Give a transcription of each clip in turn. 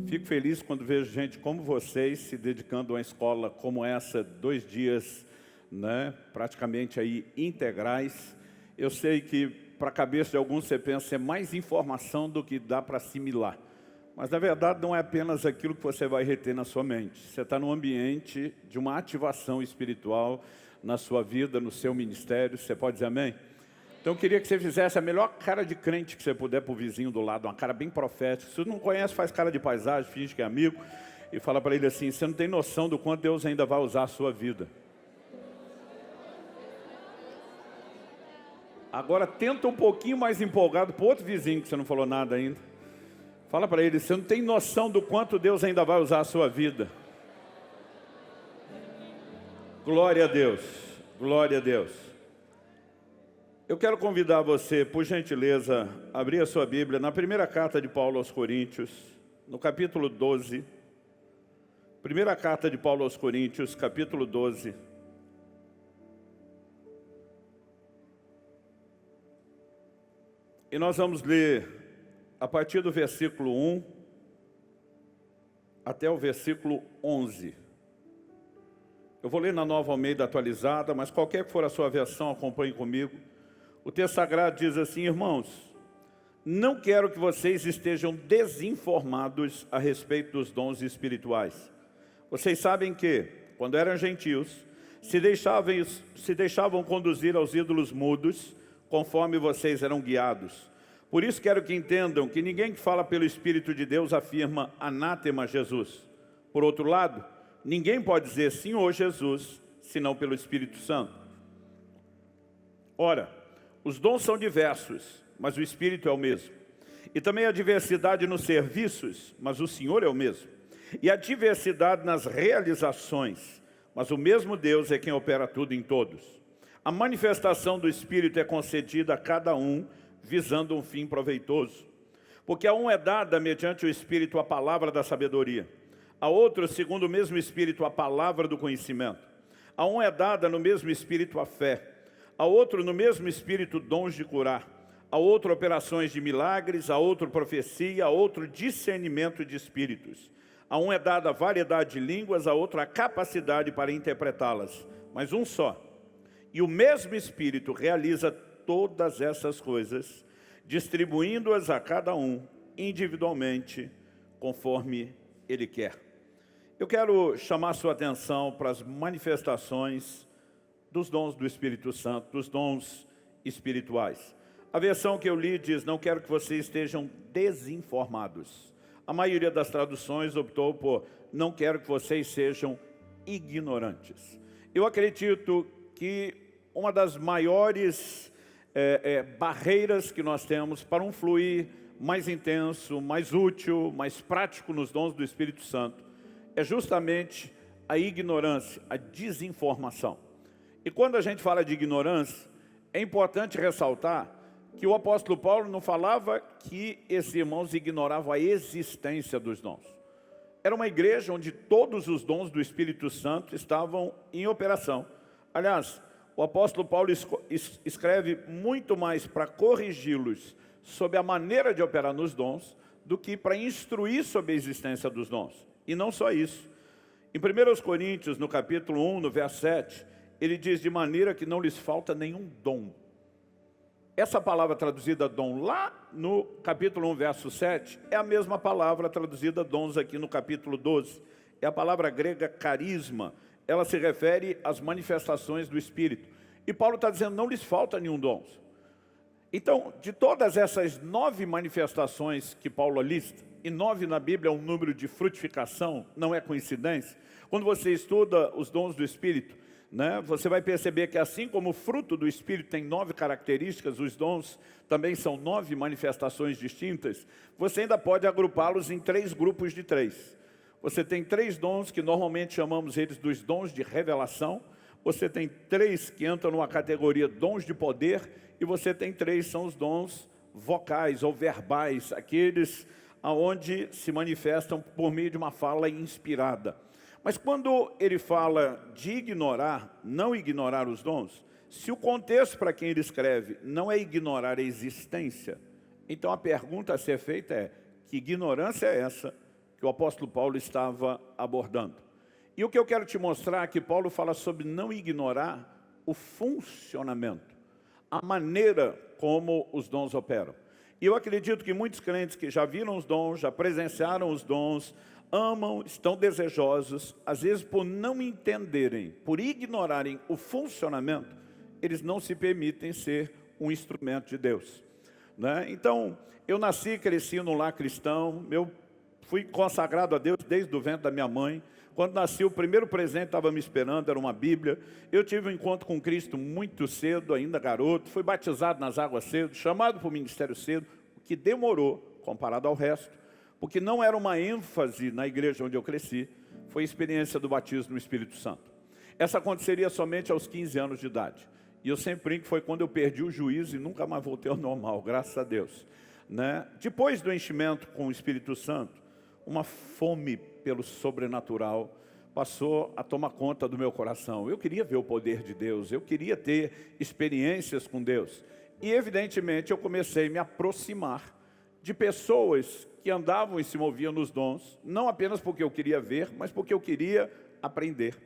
Fico feliz quando vejo gente como vocês se dedicando a uma escola como essa, 2 dias, né, praticamente aí integrais. Eu sei que para a cabeça de alguns você pensa é mais informação do que dá para assimilar. Mas na verdade não é apenas aquilo que você vai reter na sua mente. Você está num ambiente de uma ativação espiritual na sua vida, no seu ministério. Você pode dizer amém? Então eu queria que você fizesse a melhor cara de crente que você puder para o vizinho do lado, uma cara bem profética. Se você não conhece, faz cara de paisagem, finge que é amigo e fala para ele assim: você não tem noção do quanto Deus ainda vai usar a sua vida. Agora tenta um pouquinho mais empolgado para o outro vizinho que você não falou nada ainda. Fala para ele: você não tem noção do quanto Deus ainda vai usar a sua vida. Glória a Deus, glória a Deus. Eu quero convidar você, por gentileza, a abrir a sua Bíblia na primeira carta de Paulo aos Coríntios, no capítulo 12. Primeira carta de Paulo aos Coríntios, capítulo 12. E nós vamos ler a partir do versículo 1 até o versículo 11. Eu vou ler na Nova Almeida atualizada, mas qualquer que for a sua versão, acompanhe comigo. O texto sagrado diz assim: irmãos, não quero que vocês estejam desinformados a respeito dos dons espirituais. Vocês sabem que, quando eram gentios, se deixavam conduzir aos ídolos mudos, conforme vocês eram guiados. Por isso quero que entendam que ninguém que fala pelo Espírito de Deus afirma anátema Jesus. Por outro lado, ninguém pode dizer Senhor Jesus, senão pelo Espírito Santo. Ora, os dons são diversos, mas o Espírito é o mesmo. E também há diversidade nos serviços, mas o Senhor é o mesmo. E há diversidade nas realizações, mas o mesmo Deus é quem opera tudo em todos. A manifestação do Espírito é concedida a cada um, visando um fim proveitoso. Porque a um é dada, mediante o Espírito, a palavra da sabedoria. A outro, segundo o mesmo Espírito, a palavra do conhecimento. A um é dada no mesmo Espírito a fé. A outro, no mesmo Espírito, dons de curar. A outro, operações de milagres. A outro, profecia. A outro, discernimento de espíritos. A um é dada a variedade de línguas. A outro, a capacidade para interpretá-las. Mas um só. E o mesmo Espírito realiza todas essas coisas, distribuindo-as a cada um, individualmente, conforme Ele quer. Eu quero chamar a sua atenção para as manifestações dos dons do Espírito Santo, dos dons espirituais. A versão que eu li diz: não quero que vocês estejam desinformados. A maioria das traduções optou por: não quero que vocês sejam ignorantes. Eu acredito que uma das maiores barreiras que nós temos para um fluir mais intenso, mais útil, mais prático nos dons do Espírito Santo é justamente a ignorância, a desinformação. E quando a gente fala de ignorância, é importante ressaltar que o apóstolo Paulo não falava que esses irmãos ignoravam a existência dos dons. Era uma igreja onde todos os dons do Espírito Santo estavam em operação. Aliás, o apóstolo Paulo escreve muito mais para corrigi-los sobre a maneira de operar nos dons do que para instruir sobre a existência dos dons. E não só isso. Em 1 Coríntios, no capítulo 1, no verso 7, ele diz: de maneira que não lhes falta nenhum dom. Essa palavra traduzida dom lá no capítulo 1, verso 7, é a mesma palavra traduzida dons aqui no capítulo 12. É a palavra grega carisma. Ela se refere às manifestações do Espírito. E Paulo está dizendo: não lhes falta nenhum dom. Então, de todas essas 9 manifestações que Paulo lista, e 9 na Bíblia é um número de frutificação, não é coincidência. Quando você estuda os dons do Espírito, né, você vai perceber que assim como o fruto do Espírito tem 9 características, os dons também são 9 manifestações distintas, você ainda pode agrupá-los em 3 grupos de 3. Você tem 3 dons que normalmente chamamos eles dos dons de revelação. Você tem 3 que entram numa categoria dons de poder. E você tem 3, são os dons vocais ou verbais, aqueles onde se manifestam por meio de uma fala inspirada. Mas quando ele fala de ignorar, não ignorar os dons, se o contexto para quem ele escreve não é ignorar a existência, então a pergunta a ser feita é: que ignorância é essa que o apóstolo Paulo estava abordando. E o que eu quero te mostrar é que Paulo fala sobre não ignorar o funcionamento, a maneira como os dons operam. E eu acredito que muitos crentes que já viram os dons, já presenciaram os dons, amam, estão desejosos, às vezes por não entenderem, por ignorarem o funcionamento, eles não se permitem ser um instrumento de Deus, né? Então, eu nasci e cresci num lar cristão, eu fui consagrado a Deus desde o ventre da minha mãe. Quando nasci, o primeiro presente estava me esperando, era uma Bíblia. Eu tive um encontro com Cristo muito cedo, ainda garoto. Fui batizado nas águas cedo, chamado para o ministério cedo, o que demorou, comparado ao resto, porque não era uma ênfase na igreja onde eu cresci, foi a experiência do batismo no Espírito Santo. Essa aconteceria somente aos 15 anos de idade. E eu sempre brinco que foi quando eu perdi o juízo e nunca mais voltei ao normal, graças a Deus, né? Depois do enchimento com o Espírito Santo, uma fome pelo sobrenatural passou a tomar conta do meu coração. Eu queria ver o poder de Deus, eu queria ter experiências com Deus. E evidentemente eu comecei a me aproximar de pessoas que andavam e se moviam nos dons, não apenas porque eu queria ver, mas porque eu queria aprender.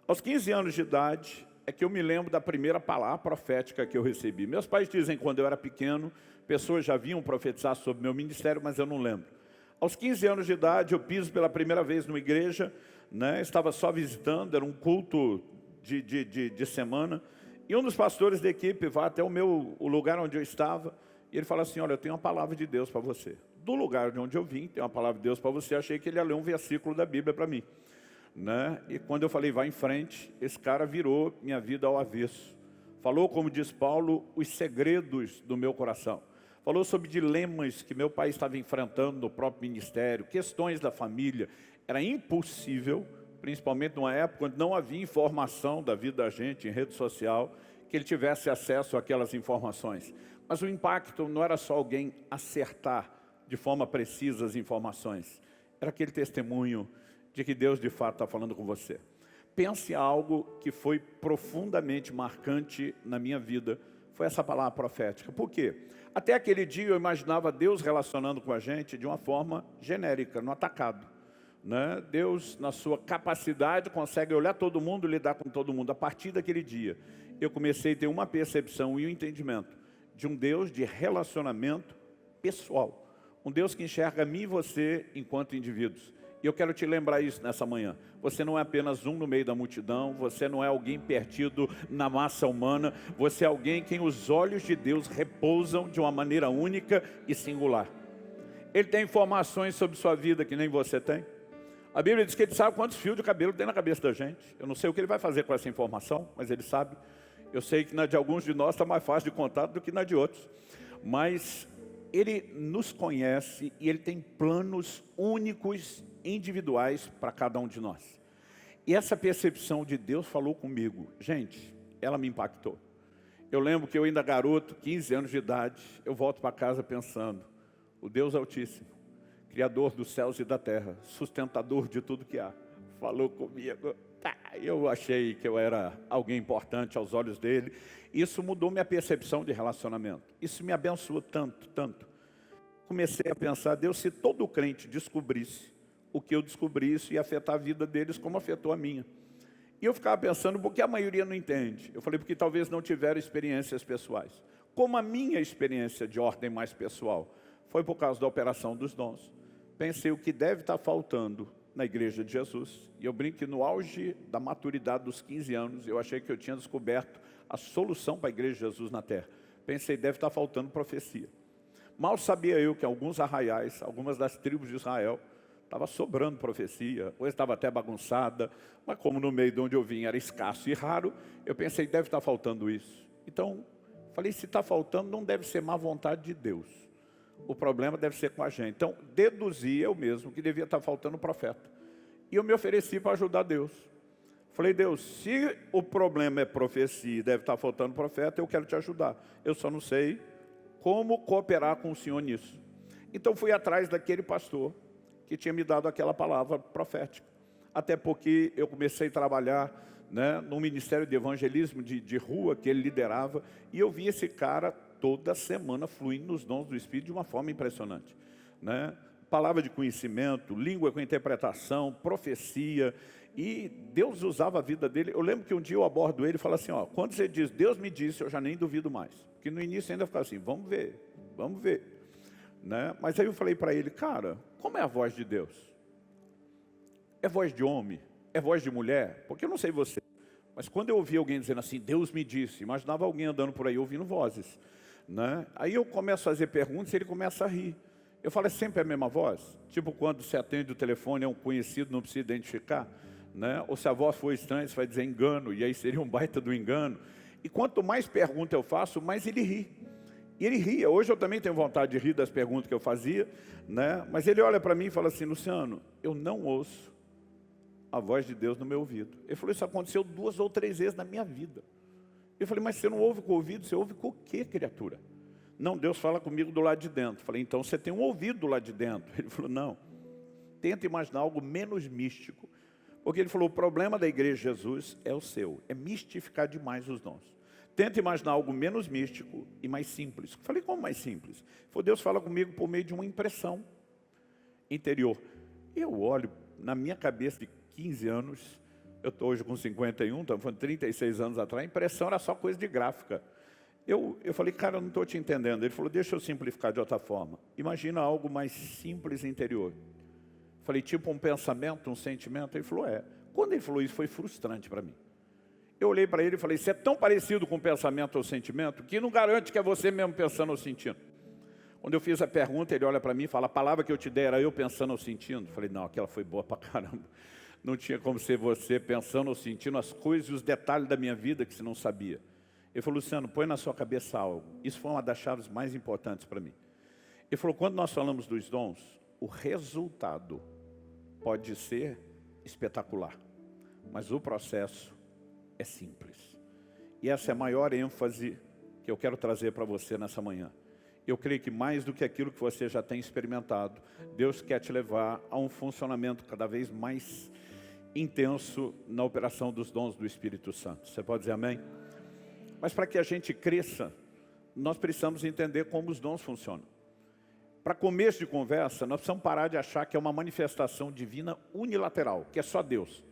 Aos 15 anos de idade é que eu me lembro da primeira palavra profética que eu recebi. Meus pais dizem que quando eu era pequeno, pessoas já vinham profetizar sobre meu ministério, mas eu não lembro. Aos 15 anos de idade, eu piso pela primeira vez numa igreja, né? Estava só visitando, era um culto de semana, e um dos pastores da equipe vai até o lugar onde eu estava, e ele fala assim: olha, eu tenho uma palavra de Deus para você. Do lugar de onde eu vim, tem uma palavra de Deus para você, achei que ele ia ler um versículo da Bíblia para mim, né? E quando eu falei, vai em frente, esse cara virou minha vida ao avesso. Falou, como diz Paulo, os segredos do meu coração. Falou sobre dilemas que meu pai estava enfrentando no próprio ministério, questões da família. Era impossível, principalmente numa época onde não havia informação da vida da gente em rede social, que ele tivesse acesso àquelas informações. Mas o impacto não era só alguém acertar de forma precisa as informações. Era aquele testemunho de que Deus de fato está falando com você. Pense algo que foi profundamente marcante na minha vida, foi essa palavra profética. Por quê? Até aquele dia eu imaginava Deus relacionando com a gente de uma forma genérica, no atacado, né? Deus, na sua capacidade, consegue olhar todo mundo e lidar com todo mundo. A partir daquele dia, eu comecei a ter uma percepção e um entendimento de um Deus de relacionamento pessoal. Um Deus que enxerga mim e você enquanto indivíduos. E eu quero te lembrar isso nessa manhã. Você não é apenas um no meio da multidão, você não é alguém perdido na massa humana, você é alguém em quem os olhos de Deus repousam de uma maneira única e singular. Ele tem informações sobre sua vida que nem você tem. A Bíblia diz que ele sabe quantos fios de cabelo tem na cabeça da gente. Eu não sei o que ele vai fazer com essa informação, mas ele sabe. Eu sei que na de alguns de nós está mais fácil de contar do que na de outros. Mas ele nos conhece e ele tem planos únicos, individuais para cada um de nós. E essa percepção de Deus falou comigo. Gente, ela me impactou. Eu lembro que eu ainda garoto, 15 anos de idade, eu volto para casa pensando, o Deus Altíssimo, Criador dos céus e da terra, sustentador de tudo que há, falou comigo. Eu achei que eu era alguém importante aos olhos dele. Isso mudou minha percepção de relacionamento. Isso me abençoou tanto, tanto. Comecei a pensar, Deus, se todo crente descobrisse o que eu descobri, isso ia afetar a vida deles como afetou a minha. E eu ficava pensando, por que a maioria não entende? Eu falei, porque talvez não tiveram experiências pessoais. Como a minha experiência de ordem mais pessoal foi por causa da operação dos dons. Pensei o que deve estar faltando na igreja de Jesus. E eu brinco que no auge da maturidade dos 15 anos, eu achei que eu tinha descoberto a solução para a igreja de Jesus na terra. Pensei, deve estar faltando profecia. Mal sabia eu que alguns arraiais, algumas das tribos de Israel, estava sobrando profecia, ou estava até bagunçada, mas como no meio de onde eu vim era escasso e raro, eu pensei, deve estar faltando isso. Então, falei, se está faltando, não deve ser má vontade de Deus. O problema deve ser com a gente. Então, deduzi eu mesmo que devia estar faltando profeta. E eu me ofereci para ajudar Deus. Falei, Deus, se o problema é profecia e deve estar faltando profeta, eu quero te ajudar. Eu só não sei como cooperar com o Senhor nisso. Então, fui atrás daquele pastor que tinha me dado aquela palavra profética. Até porque eu comecei a trabalhar, né, no ministério de evangelismo de rua que ele liderava, e eu vi esse cara toda semana fluindo nos dons do Espírito de uma forma impressionante, né? palavra de conhecimento, língua com interpretação, profecia, e Deus usava a vida dele. Eu lembro que um dia eu abordo ele e falo assim, ó, quando você diz, Deus me disse, eu já nem duvido mais. Porque no início ainda ficava assim, vamos ver, né? Mas aí eu falei para ele, cara, como é a voz de Deus? É voz de homem? É voz de mulher? Porque eu não sei você, mas quando eu ouvi alguém dizendo assim, Deus me disse, imaginava alguém andando por aí ouvindo vozes, né? Aí eu começo a fazer perguntas e ele começa a rir. Eu falo, é sempre a mesma voz? Tipo quando você atende o telefone, é um conhecido, não precisa identificar, né? Ou se a voz for estranha, você vai dizer engano, e aí seria um baita do engano. E quanto mais pergunta eu faço, mais ele ri. E ele ria. Hoje eu também tenho vontade de rir das perguntas que eu fazia, né? Mas ele olha para mim e fala assim, Luciano, eu não ouço a voz de Deus no meu ouvido. Ele falou, isso aconteceu 2 ou 3 vezes na minha vida. Eu falei, mas você não ouve com o ouvido, você ouve com o quê, criatura? Não, Deus fala comigo do lado de dentro. Eu falei, então você tem um ouvido do lado de dentro. Ele falou, não. Tenta imaginar algo menos místico. Porque ele falou, o problema da igreja de Jesus é o seu. É mistificar demais os dons. Tenta imaginar algo menos místico e mais simples. Eu falei, como mais simples? Ele falou, Deus fala comigo por meio de uma impressão interior. Eu olho na minha cabeça de 15 anos, eu estou hoje com 51, estamos falando 36 anos atrás, a impressão era só coisa de gráfica. Eu falei, cara, eu não estou te entendendo. Ele falou, deixa eu simplificar de outra forma. Imagina algo mais simples interior. Falei, tipo um pensamento, um sentimento? Ele falou, é. Quando ele falou isso, foi frustrante para mim. Eu olhei para ele e falei, você é tão parecido com o pensamento ou sentimento que não garante que é você mesmo pensando ou sentindo. Quando eu fiz a pergunta, ele olha para mim e fala, a palavra que eu te dei era eu pensando ou sentindo? Falei, não, aquela foi boa para caramba. Não tinha como ser você pensando ou sentindo as coisas e os detalhes da minha vida que você não sabia. Ele falou, Luciano, põe na sua cabeça algo. Isso foi uma das chaves mais importantes para mim. Ele falou, quando nós falamos dos dons, o resultado pode ser espetacular, mas o processo é simples. E essa é a maior ênfase que eu quero trazer para você nessa manhã. Eu creio que mais do que aquilo que você já tem experimentado, Deus quer te levar a um funcionamento cada vez mais intenso na operação dos dons do Espírito Santo. Você pode dizer amém? Mas para que a gente cresça, nós precisamos entender como os dons funcionam. Para começo de conversa, nós precisamos parar de achar que é uma manifestação divina unilateral, que é só Deus.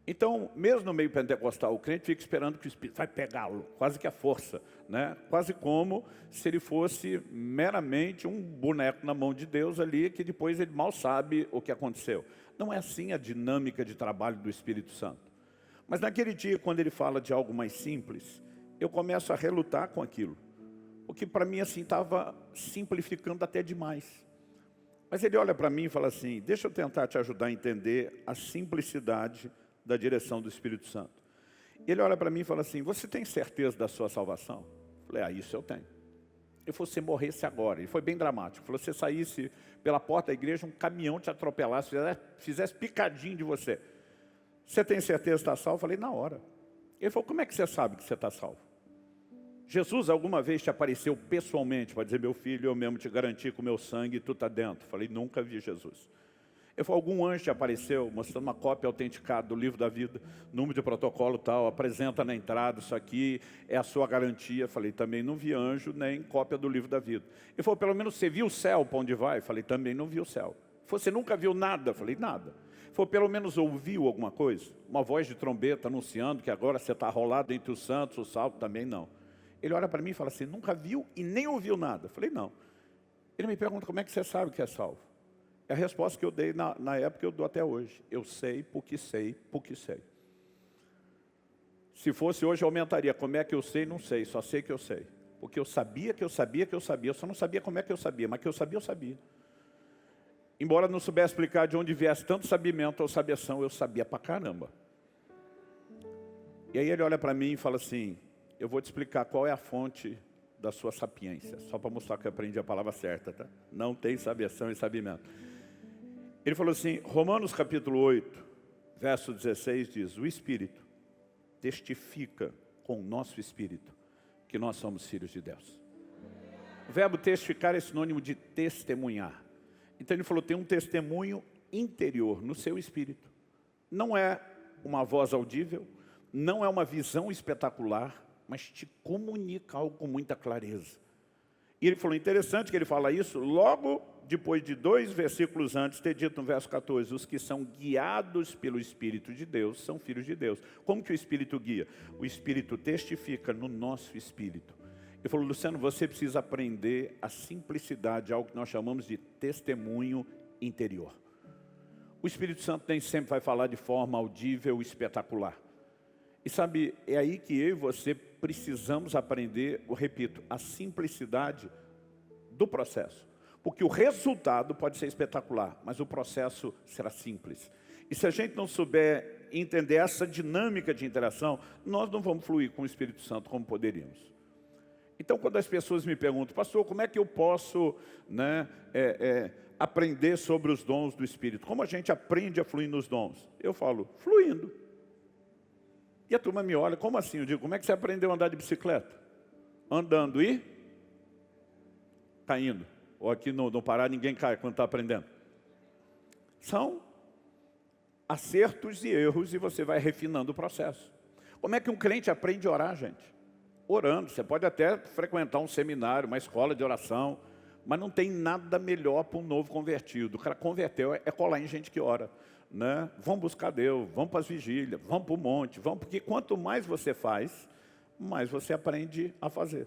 Então, mesmo no meio pentecostal, o crente fica esperando que o Espírito vai pegá-lo, quase que à força, né? Quase como se ele fosse meramente um boneco na mão de Deus ali, que depois ele mal sabe o que aconteceu. Não é assim a dinâmica de trabalho do Espírito Santo. Mas naquele dia, quando ele fala de algo mais simples, eu começo a relutar com aquilo. Porque para mim assim estava simplificando até demais. Mas ele olha para mim e fala assim, deixa eu tentar te ajudar a entender a simplicidade da direção do Espírito Santo. Ele olha para mim e fala assim, você tem certeza da sua salvação? Eu falei, isso eu tenho. Ele falou, se você morresse agora, ele foi bem dramático. Ele falou, se você saísse pela porta da igreja, um caminhão te atropelasse, fizesse picadinho de você. Você tem certeza que está salvo? Eu falei, na hora. Ele falou, como é que você sabe que você está salvo? Jesus alguma vez te apareceu pessoalmente para dizer, meu filho, eu mesmo te garanti com o meu sangue, tu está dentro. Eu falei, nunca vi Jesus. Ele falou, algum anjo te apareceu mostrando uma cópia autenticada do livro da vida, número de protocolo tal, apresenta na entrada, isso aqui é a sua garantia. Eu falei, também não vi anjo, nem cópia do livro da vida. Ele falou, pelo menos você viu o céu para onde vai? Eu falei, também não vi o céu. Ele falou, você nunca viu nada? Eu falei, nada. Ele falou, pelo menos ouviu alguma coisa? Uma voz de trombeta anunciando que agora você está rolado entre os santos, o salvo? Também não. Ele olha para mim e fala assim, nunca viu e nem ouviu nada. Eu falei, não. Ele me pergunta, como é que você sabe que é salvo? É a resposta que eu dei na época, eu dou até hoje. Eu sei, porque sei, porque sei. Se fosse hoje, eu aumentaria. Como é que eu sei? Não sei, só sei que eu sei. Porque eu sabia que eu sabia que eu sabia. Eu só não sabia como é que eu sabia, mas que eu sabia, eu sabia. Embora não soubesse explicar de onde viesse tanto sabimento ou sabiação, eu sabia pra caramba. E aí ele olha para mim e fala assim, eu vou te explicar qual é a fonte da sua sapiência. Só para mostrar que eu aprendi a palavra certa, tá? Não tem sabiação e sabimento. Ele falou assim, Romanos capítulo 8, verso 16 diz, o Espírito testifica com o nosso Espírito que nós somos filhos de Deus. O verbo testificar é sinônimo de testemunhar. Então ele falou, tem um testemunho interior no seu espírito. Não é uma voz audível, não é uma visão espetacular, mas te comunica algo com muita clareza. E ele falou, interessante que ele fala isso logo depois de 2 versículos antes, ter dito no verso 14, os que são guiados pelo Espírito de Deus são filhos de Deus. Como que o Espírito guia? O Espírito testifica no nosso espírito. Ele falou, Luciano, você precisa aprender a simplicidade, algo que nós chamamos de testemunho interior. O Espírito Santo nem sempre vai falar de forma audível e espetacular. E sabe, é aí que eu e você precisamos aprender, eu repito, a simplicidade do processo. Porque o resultado pode ser espetacular, mas o processo será simples. E se a gente não souber entender essa dinâmica de interação, nós não vamos fluir com o Espírito Santo como poderíamos. Então, quando as pessoas me perguntam, pastor, como é que eu posso aprender sobre os dons do Espírito? Como a gente aprende a fluir nos dons? Eu falo, fluindo. E a turma me olha, como assim? Eu digo, como é que você aprendeu a andar de bicicleta? Andando e caindo. Ou aqui no Pará ninguém cai quando está aprendendo. São acertos e erros e você vai refinando o processo. Como é que um crente aprende a orar, gente? Orando. Você pode até frequentar um seminário, uma escola de oração, mas não tem nada melhor para um novo convertido. O cara converteu é colar em gente que ora. Né? Vamos buscar Deus, vamos para as vigílias, vamos para o monte, porque quanto mais você faz, mais você aprende a fazer.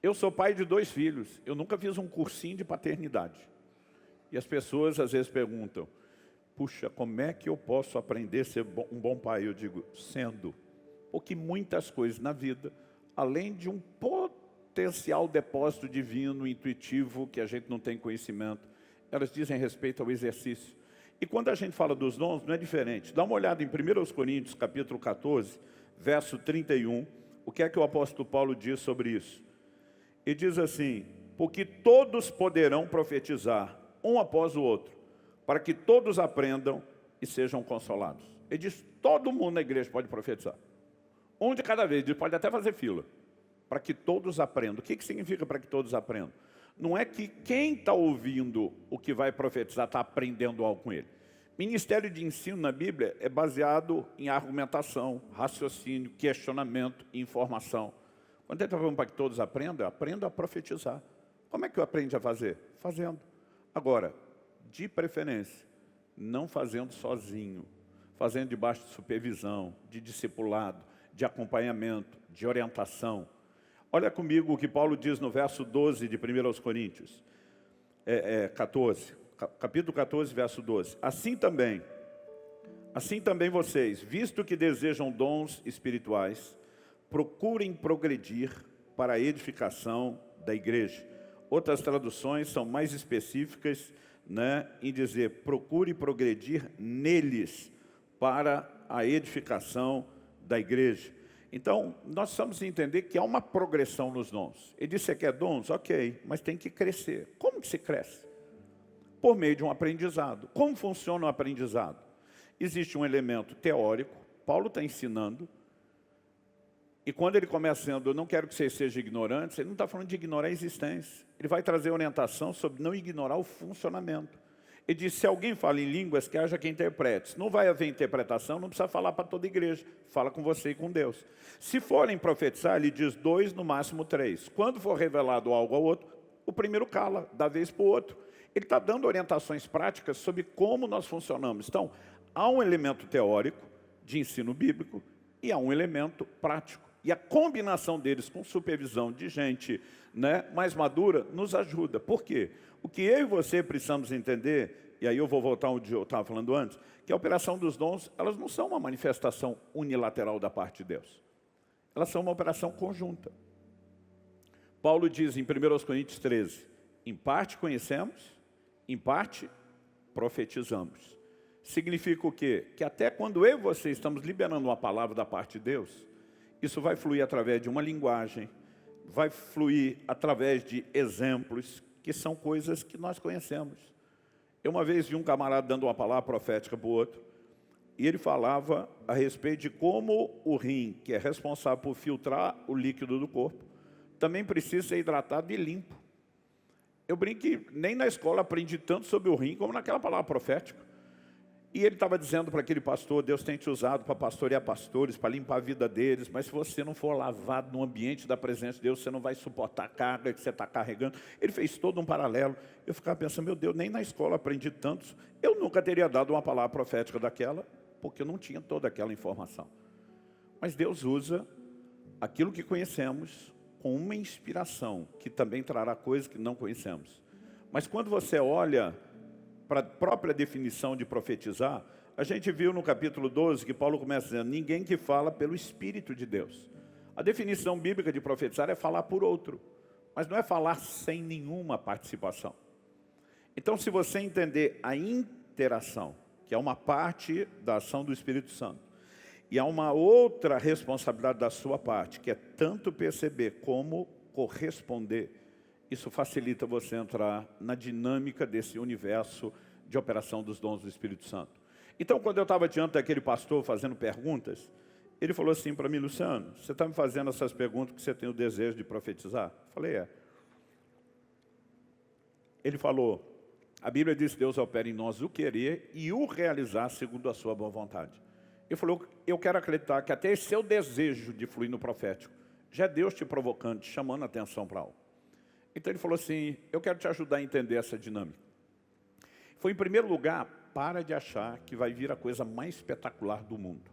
Eu sou pai de 2 filhos, eu nunca fiz um cursinho de paternidade. E as pessoas às vezes perguntam, puxa, como é que eu posso aprender a ser um bom pai? Eu digo, sendo. Porque muitas coisas na vida, além de um potencial depósito divino, intuitivo, que a gente não tem conhecimento, elas dizem respeito ao exercício. E quando a gente fala dos dons, não é diferente. Dá uma olhada em 1 Coríntios, capítulo 14, verso 31. O que é que o apóstolo Paulo diz sobre isso? Ele diz assim, porque todos poderão profetizar, um após o outro, para que todos aprendam e sejam consolados. Ele diz, todo mundo na igreja pode profetizar. Um de cada vez, ele pode até fazer fila, para que todos aprendam. O que significa para que todos aprendam? Não é que quem está ouvindo o que vai profetizar está aprendendo algo com ele. Ministério de ensino na Bíblia é baseado em argumentação, raciocínio, questionamento e informação. Quando ele está falando para que todos aprendam, aprenda a profetizar. Como é que eu aprendo a fazer? Fazendo. Agora, de preferência, não fazendo sozinho, fazendo debaixo de supervisão, de discipulado, de acompanhamento, de orientação. Olha comigo o que Paulo diz no verso 12 de 1 Coríntios, 14, capítulo 14, verso 12. Assim também vocês, visto que desejam dons espirituais, procurem progredir para a edificação da igreja. Outras traduções são mais específicas, né, em dizer, procure progredir neles para a edificação da igreja. Então, nós precisamos entender que há uma progressão nos dons. Ele disse, você quer dons? Ok, mas tem que crescer. Como que se cresce? Por meio de um aprendizado. Como funciona o aprendizado? Existe um elemento teórico, Paulo está ensinando, e quando ele começa dizendo, eu não quero que vocês sejam ignorantes, ele não está falando de ignorar a existência. Ele vai trazer orientação sobre não ignorar o funcionamento. Ele diz, se alguém fala em línguas, que haja quem interprete. Se não vai haver interpretação, não precisa falar para toda a igreja. Fala com você e com Deus. Se forem profetizar, ele diz 2, no máximo 3. Quando for revelado algo ao outro, o primeiro cala, da vez para o outro. Ele está dando orientações práticas sobre como nós funcionamos. Então, há um elemento teórico de ensino bíblico e há um elemento prático. E a combinação deles com supervisão de gente, né, mais madura nos ajuda. Por quê? O que eu e você precisamos entender, e aí eu vou voltar onde eu estava falando antes, que a operação dos dons, elas não são uma manifestação unilateral da parte de Deus. Elas são uma operação conjunta. Paulo diz em 1 Coríntios 13, em parte conhecemos, em parte profetizamos. Significa o quê? Que até quando eu e você estamos liberando uma palavra da parte de Deus, isso vai fluir através de uma linguagem, vai fluir através de exemplos, que são coisas que nós conhecemos. Eu uma vez vi um camarada dando uma palavra profética para o outro, e ele falava a respeito de como o rim, que é responsável por filtrar o líquido do corpo, também precisa ser hidratado e limpo. Eu brinco que nem na escola aprendi tanto sobre o rim como naquela palavra profética. E ele estava dizendo para aquele pastor, Deus tem te usado para pastorear pastores, para limpar a vida deles, mas se você não for lavado no ambiente da presença de Deus, você não vai suportar a carga que você está carregando. Ele fez todo um paralelo. Eu ficava pensando, meu Deus, nem na escola aprendi tantos. Eu nunca teria dado uma palavra profética daquela, porque eu não tinha toda aquela informação. Mas Deus usa aquilo que conhecemos com uma inspiração, que também trará coisas que não conhecemos. Mas quando você olha para a própria definição de profetizar, a gente viu no capítulo 12 que Paulo começa dizendo, ninguém que fala pelo Espírito de Deus. A definição bíblica de profetizar é falar por outro, mas não é falar sem nenhuma participação. Então, se você entender a interação, que é uma parte da ação do Espírito Santo, e há uma outra responsabilidade da sua parte, que é tanto perceber como corresponder, isso facilita você entrar na dinâmica desse universo de operação dos dons do Espírito Santo. Então, quando eu estava diante daquele pastor fazendo perguntas, ele falou assim para mim, Luciano, você está me fazendo essas perguntas porque você tem o desejo de profetizar? Eu falei, é. Ele falou, a Bíblia diz que Deus opera em nós o querer e o realizar segundo a sua boa vontade. Ele falou, eu quero acreditar que até esse seu desejo de fluir no profético, já é Deus te provocando, te chamando a atenção para algo. Então ele falou assim, eu quero te ajudar a entender essa dinâmica. Foi em primeiro lugar, para de achar que vai vir a coisa mais espetacular do mundo.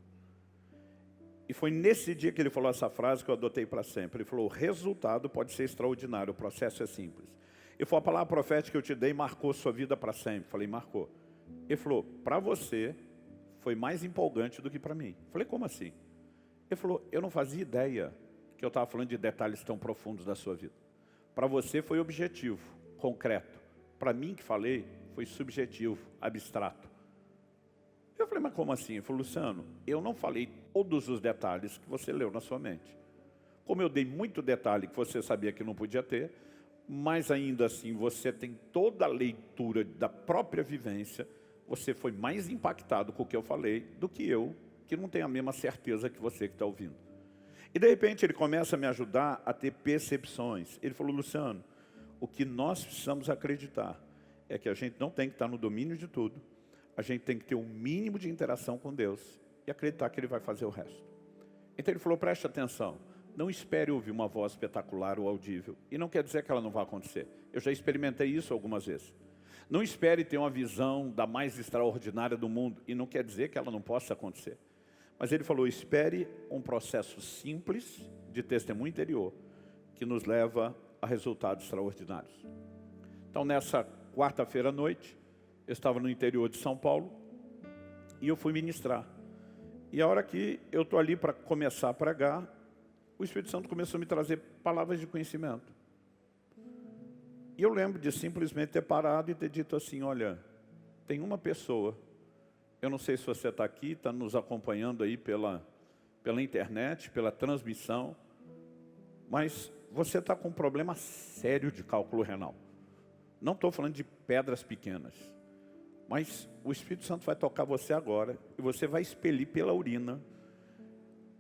E foi nesse dia que ele falou essa frase que eu adotei para sempre. Ele falou, o resultado pode ser extraordinário, o processo é simples. Ele falou, a palavra profética que eu te dei marcou sua vida para sempre. Falei, marcou. Ele falou, para você foi mais empolgante do que para mim. Falei, como assim? Ele falou, eu não fazia ideia que eu estava falando de detalhes tão profundos da sua vida. Para você foi objetivo, concreto. Para mim que falei, foi subjetivo, abstrato. Eu falei, mas como assim? Ele falou, Luciano, eu não falei todos os detalhes que você leu na sua mente. Como eu dei muito detalhe que você sabia que não podia ter, mas ainda assim você tem toda a leitura da própria vivência, você foi mais impactado com o que eu falei do que eu, que não tenho a mesma certeza que você que está ouvindo. E de repente ele começa a me ajudar a ter percepções. Ele falou, Luciano, o que nós precisamos acreditar é que a gente não tem que estar no domínio de tudo, a gente tem que ter um mínimo de interação com Deus e acreditar que Ele vai fazer o resto. Então ele falou, preste atenção, não espere ouvir uma voz espetacular ou audível, e não quer dizer que ela não vai acontecer. Eu já experimentei isso algumas vezes. Não espere ter uma visão da mais extraordinária do mundo, e não quer dizer que ela não possa acontecer. Mas ele falou, espere um processo simples de testemunho interior, que nos leva a resultados extraordinários. Então, nessa quarta-feira à noite, eu estava no interior de São Paulo, e eu fui ministrar. E a hora que eu estou ali para começar a pregar, o Espírito Santo começou a me trazer palavras de conhecimento. E eu lembro de simplesmente ter parado e ter dito assim, olha, tem uma pessoa, eu não sei se você está aqui, está nos acompanhando aí pela internet, pela transmissão, mas você está com um problema sério de cálculo renal. Não estou falando de pedras pequenas, mas o Espírito Santo vai tocar você agora e você vai expelir pela urina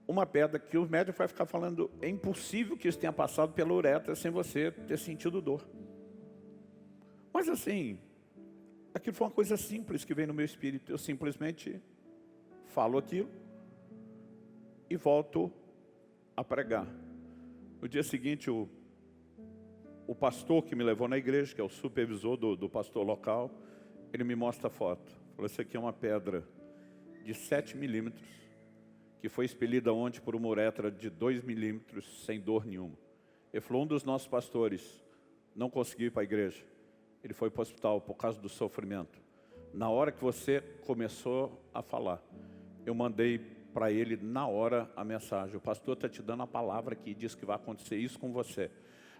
uma pedra que o médico vai ficar falando, é impossível que isso tenha passado pela uretra sem você ter sentido dor. Mas assim, aquilo foi uma coisa simples que veio no meu espírito. Eu simplesmente falo aquilo e volto a pregar. No dia seguinte, o pastor que me levou na igreja, que é o supervisor do pastor local, ele me mostra a foto. Falou, isso aqui é uma pedra de 7 milímetros, que foi expelida ontem por uma uretra de 2 milímetros, sem dor nenhuma. Ele falou, um dos nossos pastores não conseguiu ir para a igreja. Ele foi para o hospital por causa do sofrimento. Na hora que você começou a falar, eu mandei para ele na hora a mensagem. O pastor está te dando a palavra que diz que vai acontecer isso com você.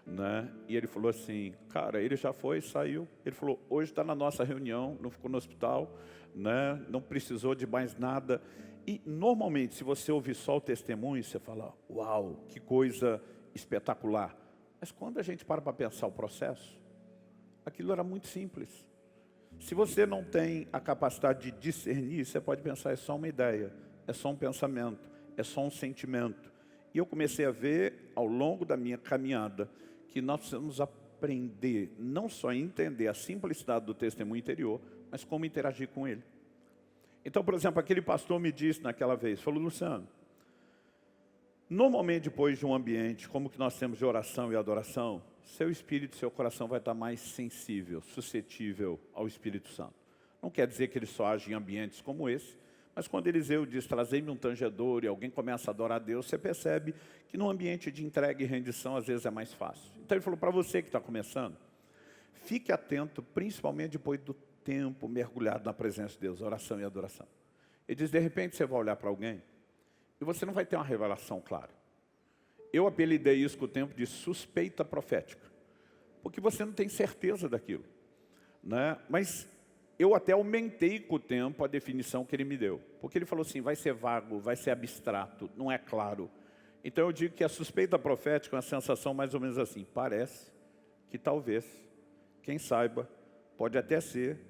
Né? E ele falou assim, cara, ele já foi, saiu. Ele falou, hoje está na nossa reunião, não ficou no hospital, né? Não precisou de mais nada. E normalmente, se você ouvir só o testemunho, você fala, uau, que coisa espetacular. Mas quando a gente para pensar o processo, aquilo era muito simples. Se você não tem a capacidade de discernir, você pode pensar, é só uma ideia, é só um pensamento, é só um sentimento. E eu comecei a ver, ao longo da minha caminhada, que nós precisamos aprender, não só a entender a simplicidade do testemunho interior, mas como interagir com ele. Então, por exemplo, aquele pastor me disse naquela vez, falou, Luciano, normalmente depois de um ambiente como que nós temos de oração e adoração, seu espírito, seu coração vai estar mais sensível, suscetível ao Espírito Santo. Não quer dizer que ele só age em ambientes como esse, mas quando Eliseu diz, trazei-me um tangedor e alguém começa a adorar a Deus, você percebe que num ambiente de entrega e rendição, às vezes é mais fácil. Então ele falou, para você que está começando, fique atento, principalmente depois do tempo mergulhado na presença de Deus, oração e adoração. Ele diz, de repente você vai olhar para alguém e você não vai ter uma revelação clara. Eu apelidei isso com o tempo de suspeita profética, porque você não tem certeza daquilo, né? Mas eu até aumentei com o tempo a definição que ele me deu, porque ele falou assim, vai ser vago, vai ser abstrato, não é claro. Então eu digo que a suspeita profética é uma sensação mais ou menos assim, parece que talvez, quem saiba, pode até ser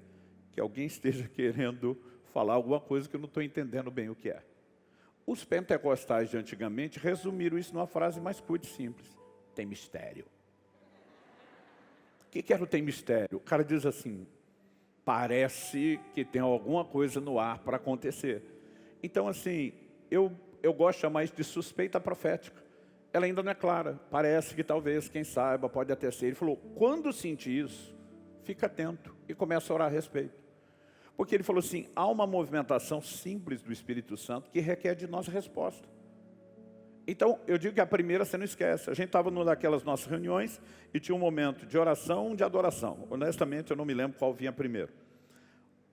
que alguém esteja querendo falar alguma coisa que eu não estou entendendo bem o que é. Os pentecostais de antigamente resumiram isso numa frase mais curta e simples. Tem mistério. O que era o tem mistério? O cara diz assim, parece que tem alguma coisa no ar para acontecer. Então assim, eu gosto de chamar isso de suspeita profética. Ela ainda não é clara. Parece que talvez, quem saiba, pode até ser. Ele falou, quando sentir isso, fica atento e começa a orar a respeito. Porque ele falou assim, há uma movimentação simples do Espírito Santo que requer de nós resposta. Então, eu digo que a primeira você não esquece. A gente estava numa daquelas nossas reuniões e tinha um momento de oração, de adoração. Honestamente, eu não me lembro qual vinha primeiro.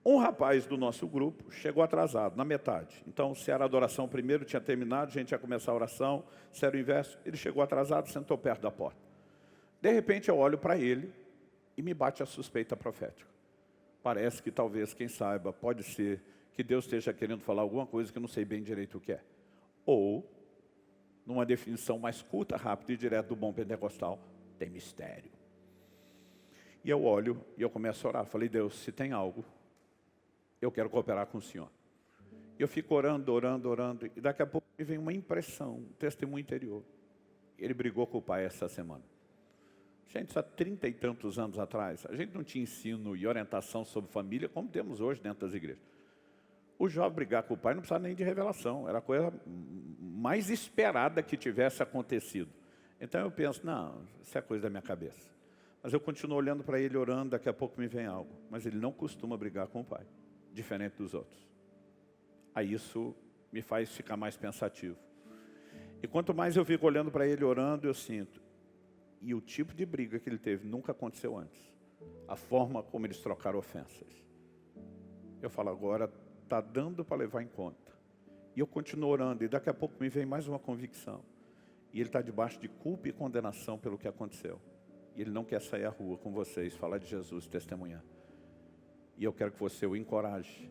Um rapaz do nosso grupo chegou atrasado, na metade. Então, se era a adoração primeiro, tinha terminado, a gente ia começar a oração. Se era o inverso, ele chegou atrasado, sentou perto da porta. De repente, eu olho para ele e me bate a suspeita profética. Parece que talvez, quem saiba, pode ser que Deus esteja querendo falar alguma coisa que eu não sei bem direito o que é. Ou, numa definição mais curta, rápida e direta do bom pentecostal, tem mistério. E eu olho e eu começo a orar. Falei, Deus, se tem algo, eu quero cooperar com o Senhor. E eu fico orando, orando, orando, e daqui a pouco me vem uma impressão, um testemunho interior. Ele brigou com o pai essa semana. Gente, isso há 30 e tantos anos atrás, a gente não tinha ensino e orientação sobre família como temos hoje dentro das igrejas. O jovem brigar com o pai não precisava nem de revelação, era a coisa mais esperada que tivesse acontecido. Então eu penso, não, isso é coisa da minha cabeça. Mas eu continuo olhando para ele, orando, daqui a pouco me vem algo. Mas ele não costuma brigar com o pai, diferente dos outros. Aí isso me faz ficar mais pensativo. E quanto mais eu fico olhando para ele, orando, eu sinto. E o tipo de briga que ele teve nunca aconteceu antes. A forma como eles trocaram ofensas. Eu falo, agora está dando para levar em conta. E eu continuo orando, e daqui a pouco me vem mais uma convicção. E ele está debaixo de culpa e condenação pelo que aconteceu. E ele não quer sair à rua com vocês, falar de Jesus, testemunhar. E eu quero que você o encoraje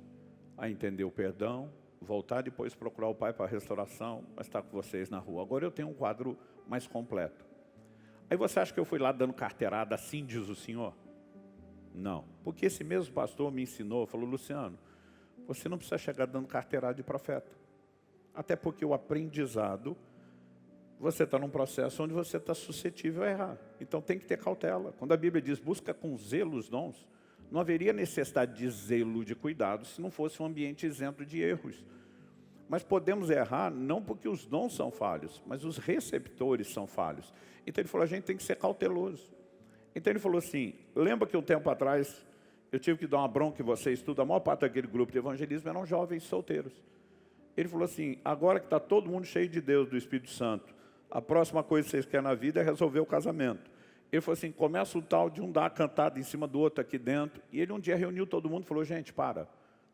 a entender o perdão, voltar depois procurar o Pai para a restauração, mas estar com vocês na rua. Agora eu tenho um quadro mais completo. Aí você acha que eu fui lá dando carteirada, assim diz o Senhor? Não, porque esse mesmo pastor me ensinou, falou, Luciano, você não precisa chegar dando carteirada de profeta. Até porque o aprendizado, você está num processo onde você está suscetível a errar. Então tem que ter cautela. Quando a Bíblia diz, busca com zelo os dons, não haveria necessidade de zelo, de cuidado, se não fosse um ambiente isento de erros. Mas podemos errar não porque os dons são falhos, mas os receptores são falhos. Então ele falou, a gente tem que ser cauteloso. Então ele falou assim, lembra que um tempo atrás eu tive que dar uma bronca em vocês, tudo, a maior parte daquele grupo de evangelismo eram jovens solteiros. Ele falou assim, agora que está todo mundo cheio de Deus, do Espírito Santo, a próxima coisa que vocês querem na vida é resolver o casamento. Ele falou assim, começa o tal de um dar a cantada em cima do outro aqui dentro. E ele um dia reuniu todo mundo e falou, gente,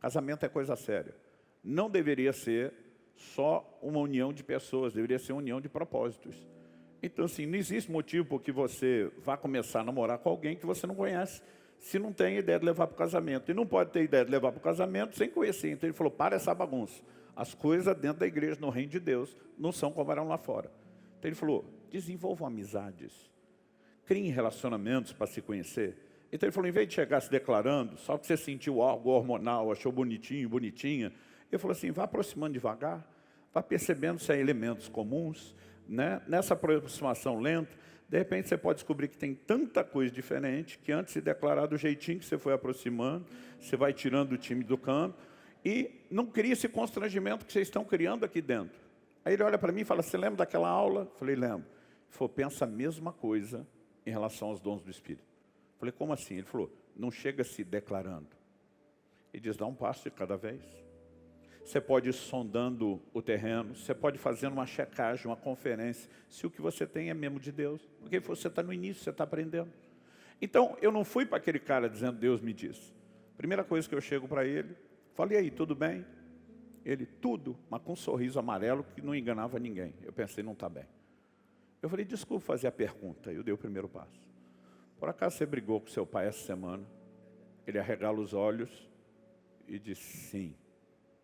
casamento é coisa séria. Não deveria ser só uma união de pessoas, deveria ser uma união de propósitos. Então, assim, não existe motivo por que você vá começar a namorar com alguém que você não conhece, se não tem ideia de levar para o casamento. E não pode ter ideia de levar para o casamento sem conhecer. Então ele falou, para essa bagunça. As coisas dentro da igreja, no reino de Deus, não são como eram lá fora. Então ele falou, desenvolvam amizades, criem relacionamentos para se conhecer. Então ele falou, em vez de chegar se declarando, só que você sentiu algo hormonal, achou bonitinho, bonitinha, ele falou assim, vá aproximando devagar, vá percebendo se há elementos comuns, né? Nessa aproximação lenta, de repente você pode descobrir que tem tanta coisa diferente, que antes de se declarar do jeitinho que você foi aproximando, você vai tirando o time do campo, E não cria esse constrangimento que vocês estão criando aqui dentro. Aí ele olha para mim e fala, você lembra daquela aula? Eu falei, lembro. Ele falou, pensa a mesma coisa em relação aos dons do Espírito. Eu falei, como assim? Ele falou, não chega se declarando. Ele diz, dá um passo de cada vez. Você pode ir sondando o terreno, você pode fazer uma checagem, uma conferência, se o que você tem é mesmo de Deus. Porque você está no início, você está aprendendo. Então, eu não fui para aquele cara dizendo, Deus me disse. Primeira coisa que eu chego para ele, falei, e aí, tudo bem? Ele, tudo, mas com um sorriso amarelo que não enganava ninguém. Eu pensei, não está bem. Eu falei, desculpa fazer a pergunta. Eu dei o primeiro passo. Por acaso você brigou com seu pai essa semana? Ele arregala os olhos e disse, sim.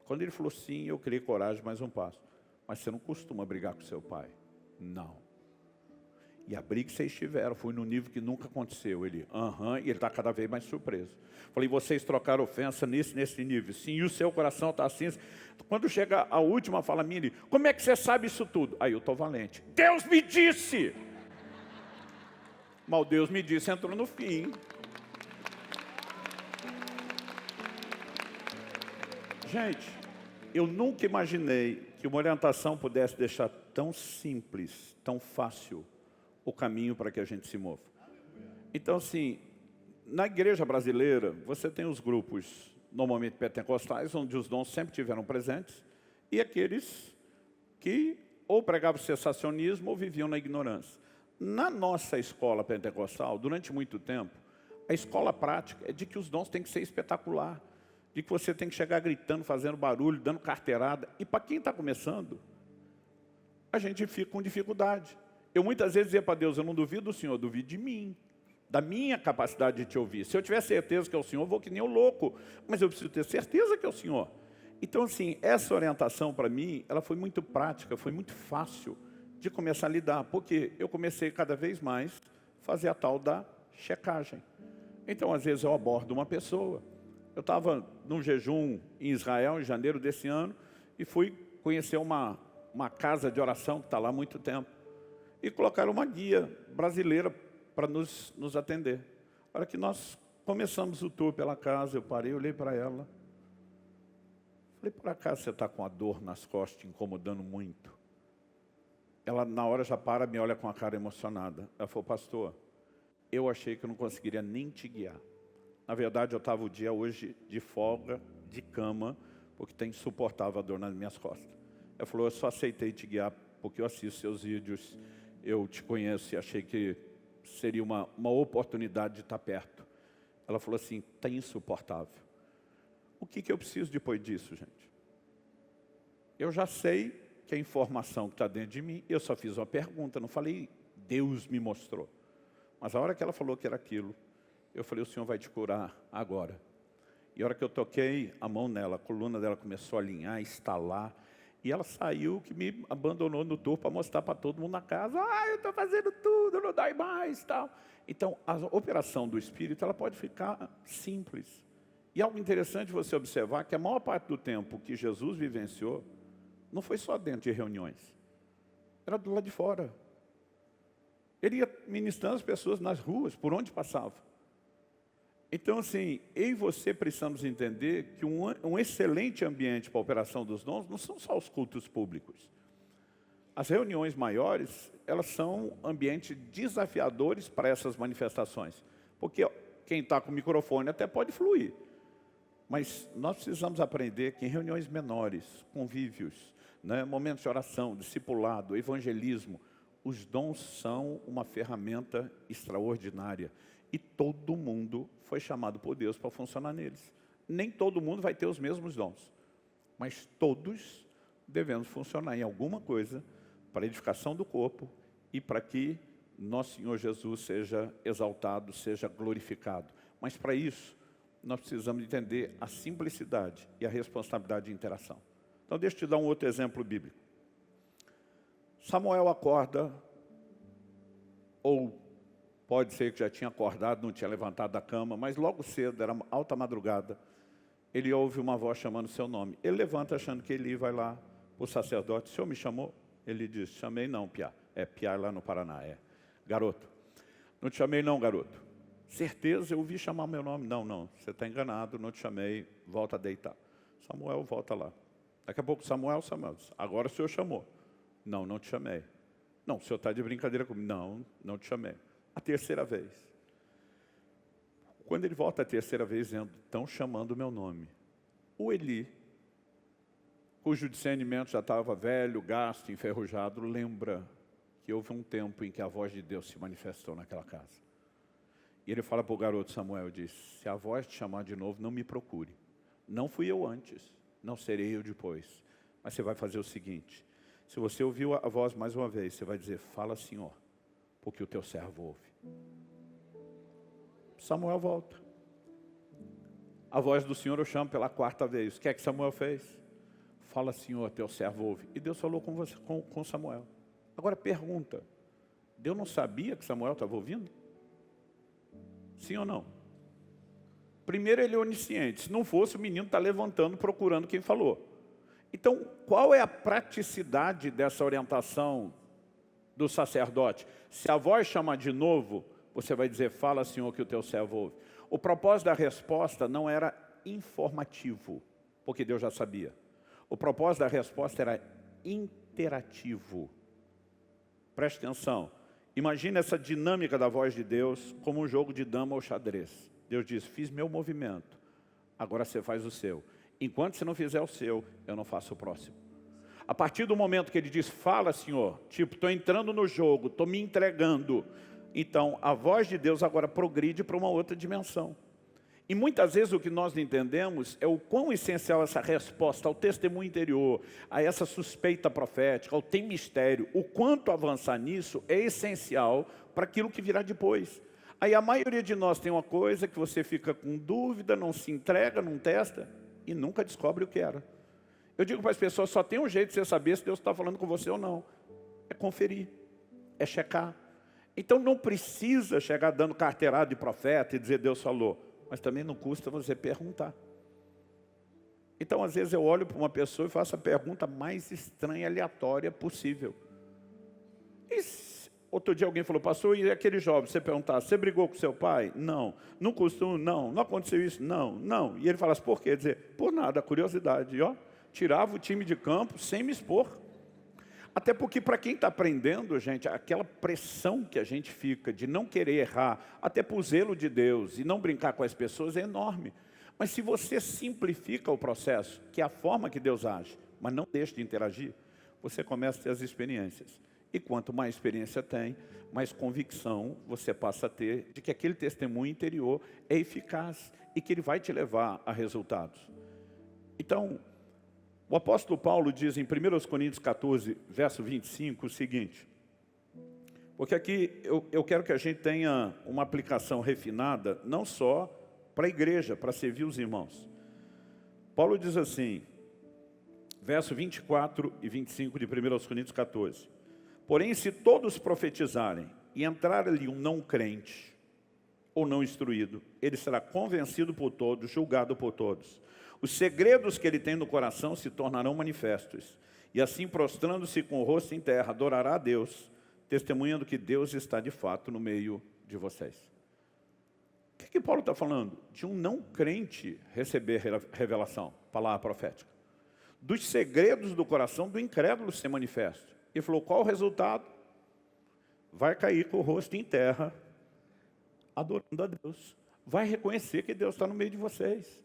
Quando ele falou sim, eu criei coragem, mais um passo. Mas você não costuma brigar com seu pai? Não. E a briga que vocês tiveram foi num nível que nunca aconteceu. Ele, e ele está cada vez mais surpreso. Falei, vocês trocaram ofensa nesse nível. Sim, e o seu coração está assim. Quando chega a última fala minha, ele, como é que você sabe isso tudo? Aí eu estou valente. Deus me disse! Mas Deus me disse, entrou no fim. Gente, eu nunca imaginei que uma orientação pudesse deixar tão simples, tão fácil, o caminho para que a gente se mova. Então, assim, na igreja brasileira, você tem os grupos, normalmente pentecostais, onde os dons sempre tiveram presentes, e aqueles que ou pregavam sensacionismo ou viviam na ignorância. Na nossa escola pentecostal, durante muito tempo, a escola prática é de que os dons têm que ser espetacular, de que você tem que chegar gritando, fazendo barulho, dando carteirada. E para quem está começando, a gente fica com dificuldade. Eu muitas vezes dizia para Deus, eu não duvido do Senhor, eu duvido de mim, da minha capacidade de te ouvir. Se eu tiver certeza que é o Senhor, eu vou que nem o louco, mas eu preciso ter certeza que é o Senhor. Então, assim, essa orientação para mim, ela foi muito prática, foi muito fácil de começar a lidar, porque eu comecei cada vez mais a fazer a tal da checagem. Então, às vezes eu abordo uma pessoa. Eu estava num jejum em Israel, em janeiro desse ano, e fui conhecer uma casa de oração que está lá há muito tempo. E colocaram uma guia brasileira para nos atender. A hora que nós começamos o tour pela casa, eu parei, olhei para ela. Falei, por acaso você está com a dor nas costas, te incomodando muito? Ela, na hora, já para, me olha com a cara emocionada. Ela falou, pastor, eu achei que eu não conseguiria nem te guiar. Na verdade, eu estava o dia hoje de folga, de cama, porque está insuportável a dor nas minhas costas. Ela falou, eu só aceitei te guiar porque eu assisto seus vídeos, eu te conheço e achei que seria uma oportunidade de estar perto. Ela falou assim, está insuportável. O que eu preciso depois disso, gente? Eu já sei que a informação que está dentro de mim, eu só fiz uma pergunta, não falei, Deus me mostrou. Mas a hora que ela falou que era aquilo, eu falei, o Senhor vai te curar agora. E a hora que eu toquei a mão nela, a coluna dela começou a alinhar, estalar. E ela saiu, que me abandonou no tour para mostrar para todo mundo na casa. Eu estou fazendo tudo, não dói mais, tal. Então, a operação do Espírito, ela pode ficar simples. E algo interessante você observar que a maior parte do tempo que Jesus vivenciou, não foi só dentro de reuniões. Era do lado de fora. Ele ia ministrando as pessoas nas ruas, por onde passava. Então, assim, eu e você precisamos entender que um excelente ambiente para a operação dos dons não são só os cultos públicos. As reuniões maiores, elas são ambientes desafiadores para essas manifestações. Porque quem está com o microfone até pode fluir. Mas nós precisamos aprender que em reuniões menores, convívios, né, momentos de oração, discipulado, evangelismo, os dons são uma ferramenta extraordinária. E todo mundo foi chamado por Deus para funcionar neles. Nem todo mundo vai ter os mesmos dons. Mas todos devemos funcionar em alguma coisa para a edificação do corpo e para que nosso Senhor Jesus seja exaltado, seja glorificado. Mas para isso, nós precisamos entender a simplicidade e a responsabilidade de interação. Então, deixa eu te dar um outro exemplo bíblico. Samuel acorda, ou pode ser que já tinha acordado, não tinha levantado da cama, mas logo cedo, era alta madrugada, ele ouve uma voz chamando seu nome. Ele levanta achando que ele vai lá para o sacerdote. O senhor me chamou? Ele diz, chamei não, Piá. É Piá lá no Paraná, é. Garoto, não te chamei não, garoto. Certeza, eu ouvi chamar meu nome. Não, você está enganado, não te chamei, volta a deitar. Samuel volta lá. Daqui a pouco, Samuel, agora o senhor chamou. Não, não te chamei. Não, o senhor está de brincadeira comigo. Não, não te chamei. A terceira vez. Quando ele volta a terceira vez, dizendo, estão chamando o meu nome. O Eli, cujo discernimento já estava velho, gasto, enferrujado, lembra que houve um tempo em que a voz de Deus se manifestou naquela casa. E ele fala para o garoto Samuel, diz, se a voz te chamar de novo, não me procure. Não fui eu antes, não serei eu depois. Mas você vai fazer o seguinte, se você ouviu a voz mais uma vez, você vai dizer, fala Senhor, porque o teu servo ouve. Samuel volta. A voz do Senhor eu chamo pela quarta vez. O que é que Samuel fez? Fala Senhor, teu servo ouve. E Deus falou com Samuel. Agora pergunta, Deus não sabia que Samuel estava ouvindo? Sim ou não? Primeiro ele é onisciente, se não fosse o menino está levantando, procurando quem falou. Então, qual é a praticidade dessa orientação do sacerdote? Se a voz chamar de novo, você vai dizer, fala Senhor que o teu servo ouve. O propósito da resposta não era informativo, porque Deus já sabia. O propósito da resposta era interativo. Preste atenção. Imagina essa dinâmica da voz de Deus como um jogo de dama ou xadrez. Deus diz, fiz meu movimento, agora você faz o seu. Enquanto você não fizer o seu, eu não faço o próximo. A partir do momento que ele diz, fala Senhor, tipo, estou entrando no jogo, estou me entregando. Então, a voz de Deus agora progride para uma outra dimensão. E muitas vezes o que nós não entendemos é o quão essencial essa resposta ao testemunho interior, a essa suspeita profética, ao tem mistério, o quanto avançar nisso é essencial para aquilo que virá depois. Aí a maioria de nós tem uma coisa que você fica com dúvida, não se entrega, não testa e nunca descobre o que era. Eu digo para as pessoas, só tem um jeito de você saber se Deus está falando com você ou não. É conferir, é checar. Então não precisa chegar dando carteirada de profeta e dizer Deus falou. Mas também não custa você perguntar. Então às vezes eu olho para uma pessoa e faço a pergunta mais estranha e aleatória possível. Outro dia alguém falou, pastor, e aquele jovem, você perguntar, você brigou com seu pai? Não. Não costuma? Não. Não aconteceu isso? Não. Não. E ele fala assim, por quê? Dizer, por nada, curiosidade. E, ó, tirava o time de campo sem me expor. Até porque para quem está aprendendo, gente, aquela pressão que a gente fica de não querer errar, até por zelo de Deus e não brincar com as pessoas é enorme. Mas se você simplifica o processo, que é a forma que Deus age, mas não deixa de interagir, você começa a ter as experiências. E quanto mais experiência tem, mais convicção você passa a ter de que aquele testemunho interior é eficaz e que ele vai te levar a resultados. Então, o apóstolo Paulo diz em 1 Coríntios 14, verso 25, o seguinte. Porque aqui eu quero que a gente tenha uma aplicação refinada, não só para a igreja, para servir os irmãos. Paulo diz assim, verso 24 e 25 de 1 Coríntios 14. Porém, se todos profetizarem e entrar ali um não crente ou não instruído, ele será convencido por todos, julgado por todos. Os segredos que ele tem no coração se tornarão manifestos. E assim, prostrando-se com o rosto em terra, adorará a Deus, testemunhando que Deus está de fato no meio de vocês. O que Paulo está falando? De um não crente receber revelação, palavra profética. Dos segredos do coração do incrédulo se manifestam. Ele falou, qual o resultado? Vai cair com o rosto em terra, adorando a Deus. Vai reconhecer que Deus está no meio de vocês.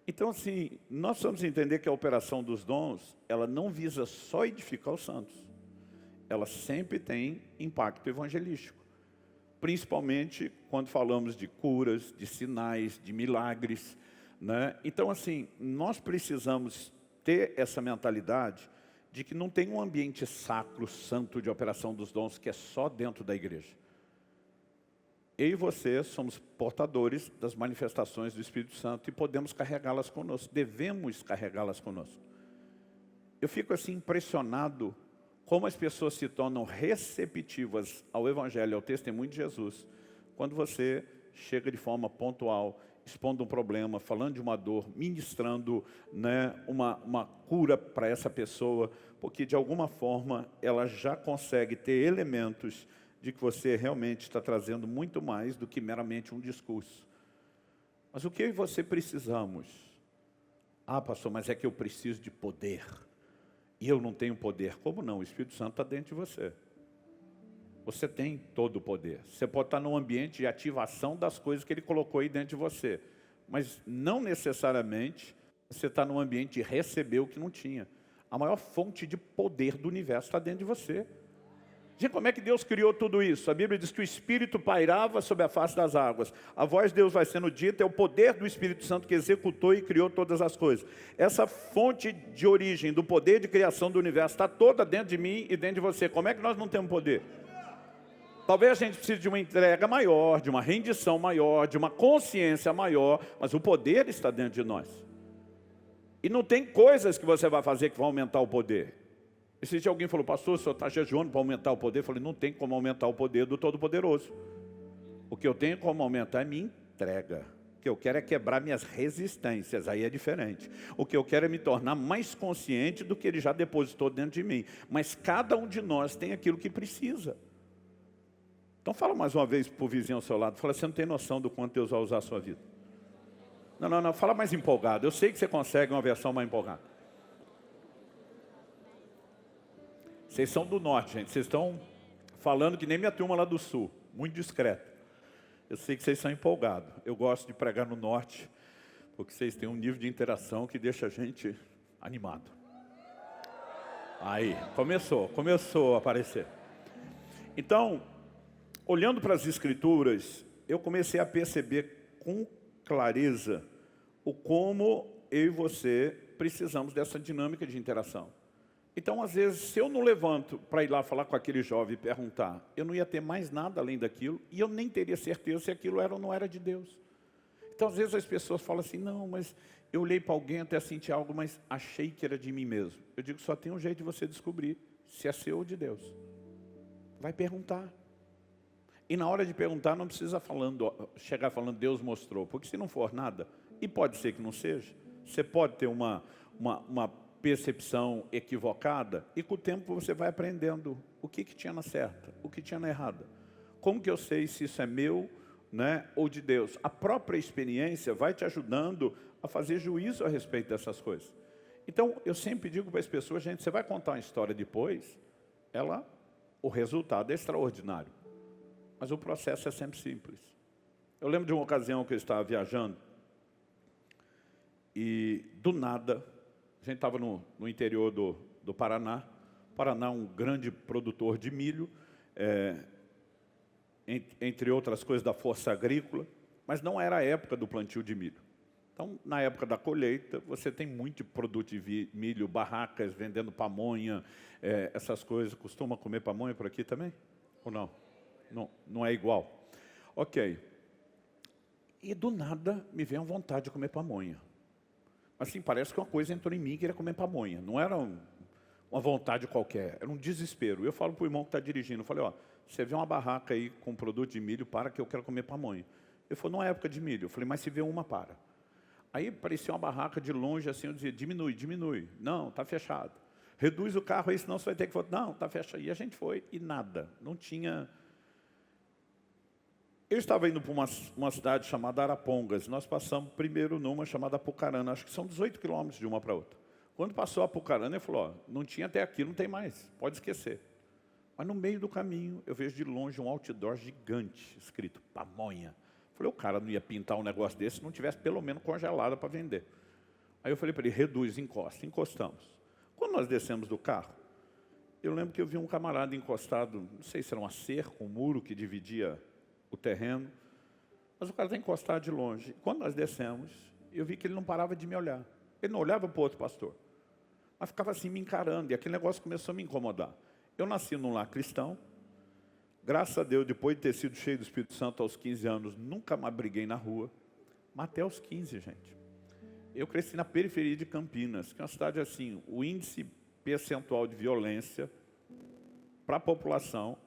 Então, assim, nós precisamos entender que a operação dos dons, ela não visa só edificar os santos. Ela sempre tem impacto evangelístico. Principalmente quando falamos de curas, de sinais, de milagres, né? Então, assim, nós precisamos ter essa mentalidade de que não tem um ambiente sacro, santo de operação dos dons que é só dentro da igreja. Eu e você somos portadores das manifestações do Espírito Santo e podemos carregá-las conosco, devemos carregá-las conosco. Eu fico assim impressionado como as pessoas se tornam receptivas ao Evangelho, ao testemunho de Jesus, quando você chega de forma pontual, expondo um problema, falando de uma dor, ministrando, né, uma cura para essa pessoa, porque de alguma forma ela já consegue ter elementos de que você realmente está trazendo muito mais do que meramente um discurso. Mas o que eu e você precisamos? Ah, pastor, mas é que eu preciso de poder. E eu não tenho poder. Como não? O Espírito Santo está dentro de você. Você tem todo o poder. Você pode estar num ambiente de ativação das coisas que Ele colocou aí dentro de você. Mas não necessariamente você está num ambiente de receber o que não tinha. A maior fonte de poder do universo está dentro de você. Gente, como é que Deus criou tudo isso? A Bíblia diz que o Espírito pairava sobre a face das águas. A voz de Deus vai sendo dita, é o poder do Espírito Santo que executou e criou todas as coisas. Essa fonte de origem do poder de criação do universo está toda dentro de mim e dentro de você. Como é que nós não temos poder? Talvez a gente precise de uma entrega maior, de uma rendição maior, de uma consciência maior, mas o poder está dentro de nós. E não tem coisas que você vai fazer que vão aumentar o poder. Esse dia alguém falou, pastor, o senhor está jejuando para aumentar o poder? Eu falei, não tem como aumentar o poder do Todo-Poderoso. O que eu tenho como aumentar é minha entrega. O que eu quero é quebrar minhas resistências, aí é diferente. O que eu quero é me tornar mais consciente do que Ele já depositou dentro de mim. Mas cada um de nós tem aquilo que precisa. Então fala mais uma vez para o vizinho ao seu lado, fala, você não tem noção do quanto Deus vai usar a sua vida. Não, fala mais empolgado. Eu sei que você consegue uma versão mais empolgada. Vocês são do norte, gente. Vocês estão falando que nem minha turma lá do sul. Muito discreto. Eu sei que vocês são empolgados. Eu gosto de pregar no norte, porque vocês têm um nível de interação que deixa a gente animado. Aí, começou a aparecer. Então, olhando para as Escrituras, eu comecei a perceber com clareza o como eu e você precisamos dessa dinâmica de interação. Então, às vezes, se eu não levanto para ir lá falar com aquele jovem e perguntar, eu não ia ter mais nada além daquilo, e eu nem teria certeza se aquilo era ou não era de Deus. Então, às vezes, as pessoas falam assim, não, mas eu olhei para alguém, até senti algo, mas achei que era de mim mesmo. Eu digo, só tem um jeito de você descobrir se é seu ou de Deus. Vai perguntar. E na hora de perguntar, não precisa chegar falando, Deus mostrou, porque se não for nada, e pode ser que não seja, você pode ter uma percepção equivocada, e com o tempo você vai aprendendo o que tinha na certa, o que tinha na errada. Como que eu sei se isso é meu, né, ou de Deus? A própria experiência vai te ajudando a fazer juízo a respeito dessas coisas. Então, eu sempre digo para as pessoas, gente, você vai contar uma história depois, o resultado é extraordinário. Mas o processo é sempre simples. Eu lembro de uma ocasião que eu estava viajando, e do nada, a gente estava no interior do Paraná. O Paraná é um grande produtor de milho, entre outras coisas da força agrícola, mas não era a época do plantio de milho. Então, na época da colheita, você tem muito produto de milho, barracas vendendo pamonha, essas coisas. Costuma comer pamonha por aqui também? Ou não? Não é igual. Ok. E do nada me veio a vontade de comer pamonha. Assim, parece que uma coisa entrou em mim que era comer pamonha. Não era uma vontade qualquer, era um desespero. Eu falo para o irmão que está dirigindo, eu falei, ó, você vê uma barraca aí com produto de milho, para que eu quero comer pamonha. Ele falou, não é época de milho. Eu falei, mas se vê uma, para. Aí parecia uma barraca de longe, assim, eu dizia, diminui. Não, está fechado. Reduz o carro aí, senão você vai ter que... Não, está fechado. E a gente foi, e nada. Não tinha... Eu estava indo para uma cidade chamada Arapongas. Nós passamos primeiro numa chamada Apucarana. Acho que são 18 quilômetros de uma para outra. Quando passou a Apucarana, ele falou, ó, não tinha até aqui, não tem mais. Pode esquecer. Mas no meio do caminho, eu vejo de longe um outdoor gigante, escrito pamonha. Falei, o cara não ia pintar um negócio desse se não tivesse pelo menos congelada para vender. Aí eu falei para ele, reduz, encosta. Encostamos. Quando nós descemos do carro, eu lembro que eu vi um camarada encostado, não sei se era uma cerca, um muro que dividia o terreno, mas o cara está encostado de longe. Quando nós descemos, eu vi que ele não parava de me olhar. Ele não olhava para o outro pastor, mas ficava assim me encarando, e aquele negócio começou a me incomodar. Eu nasci num lar cristão, graças a Deus, depois de ter sido cheio do Espírito Santo aos 15 anos, nunca mais briguei na rua, mas até aos 15, gente. Eu cresci na periferia de Campinas, que é uma cidade assim, o índice percentual de violência para a população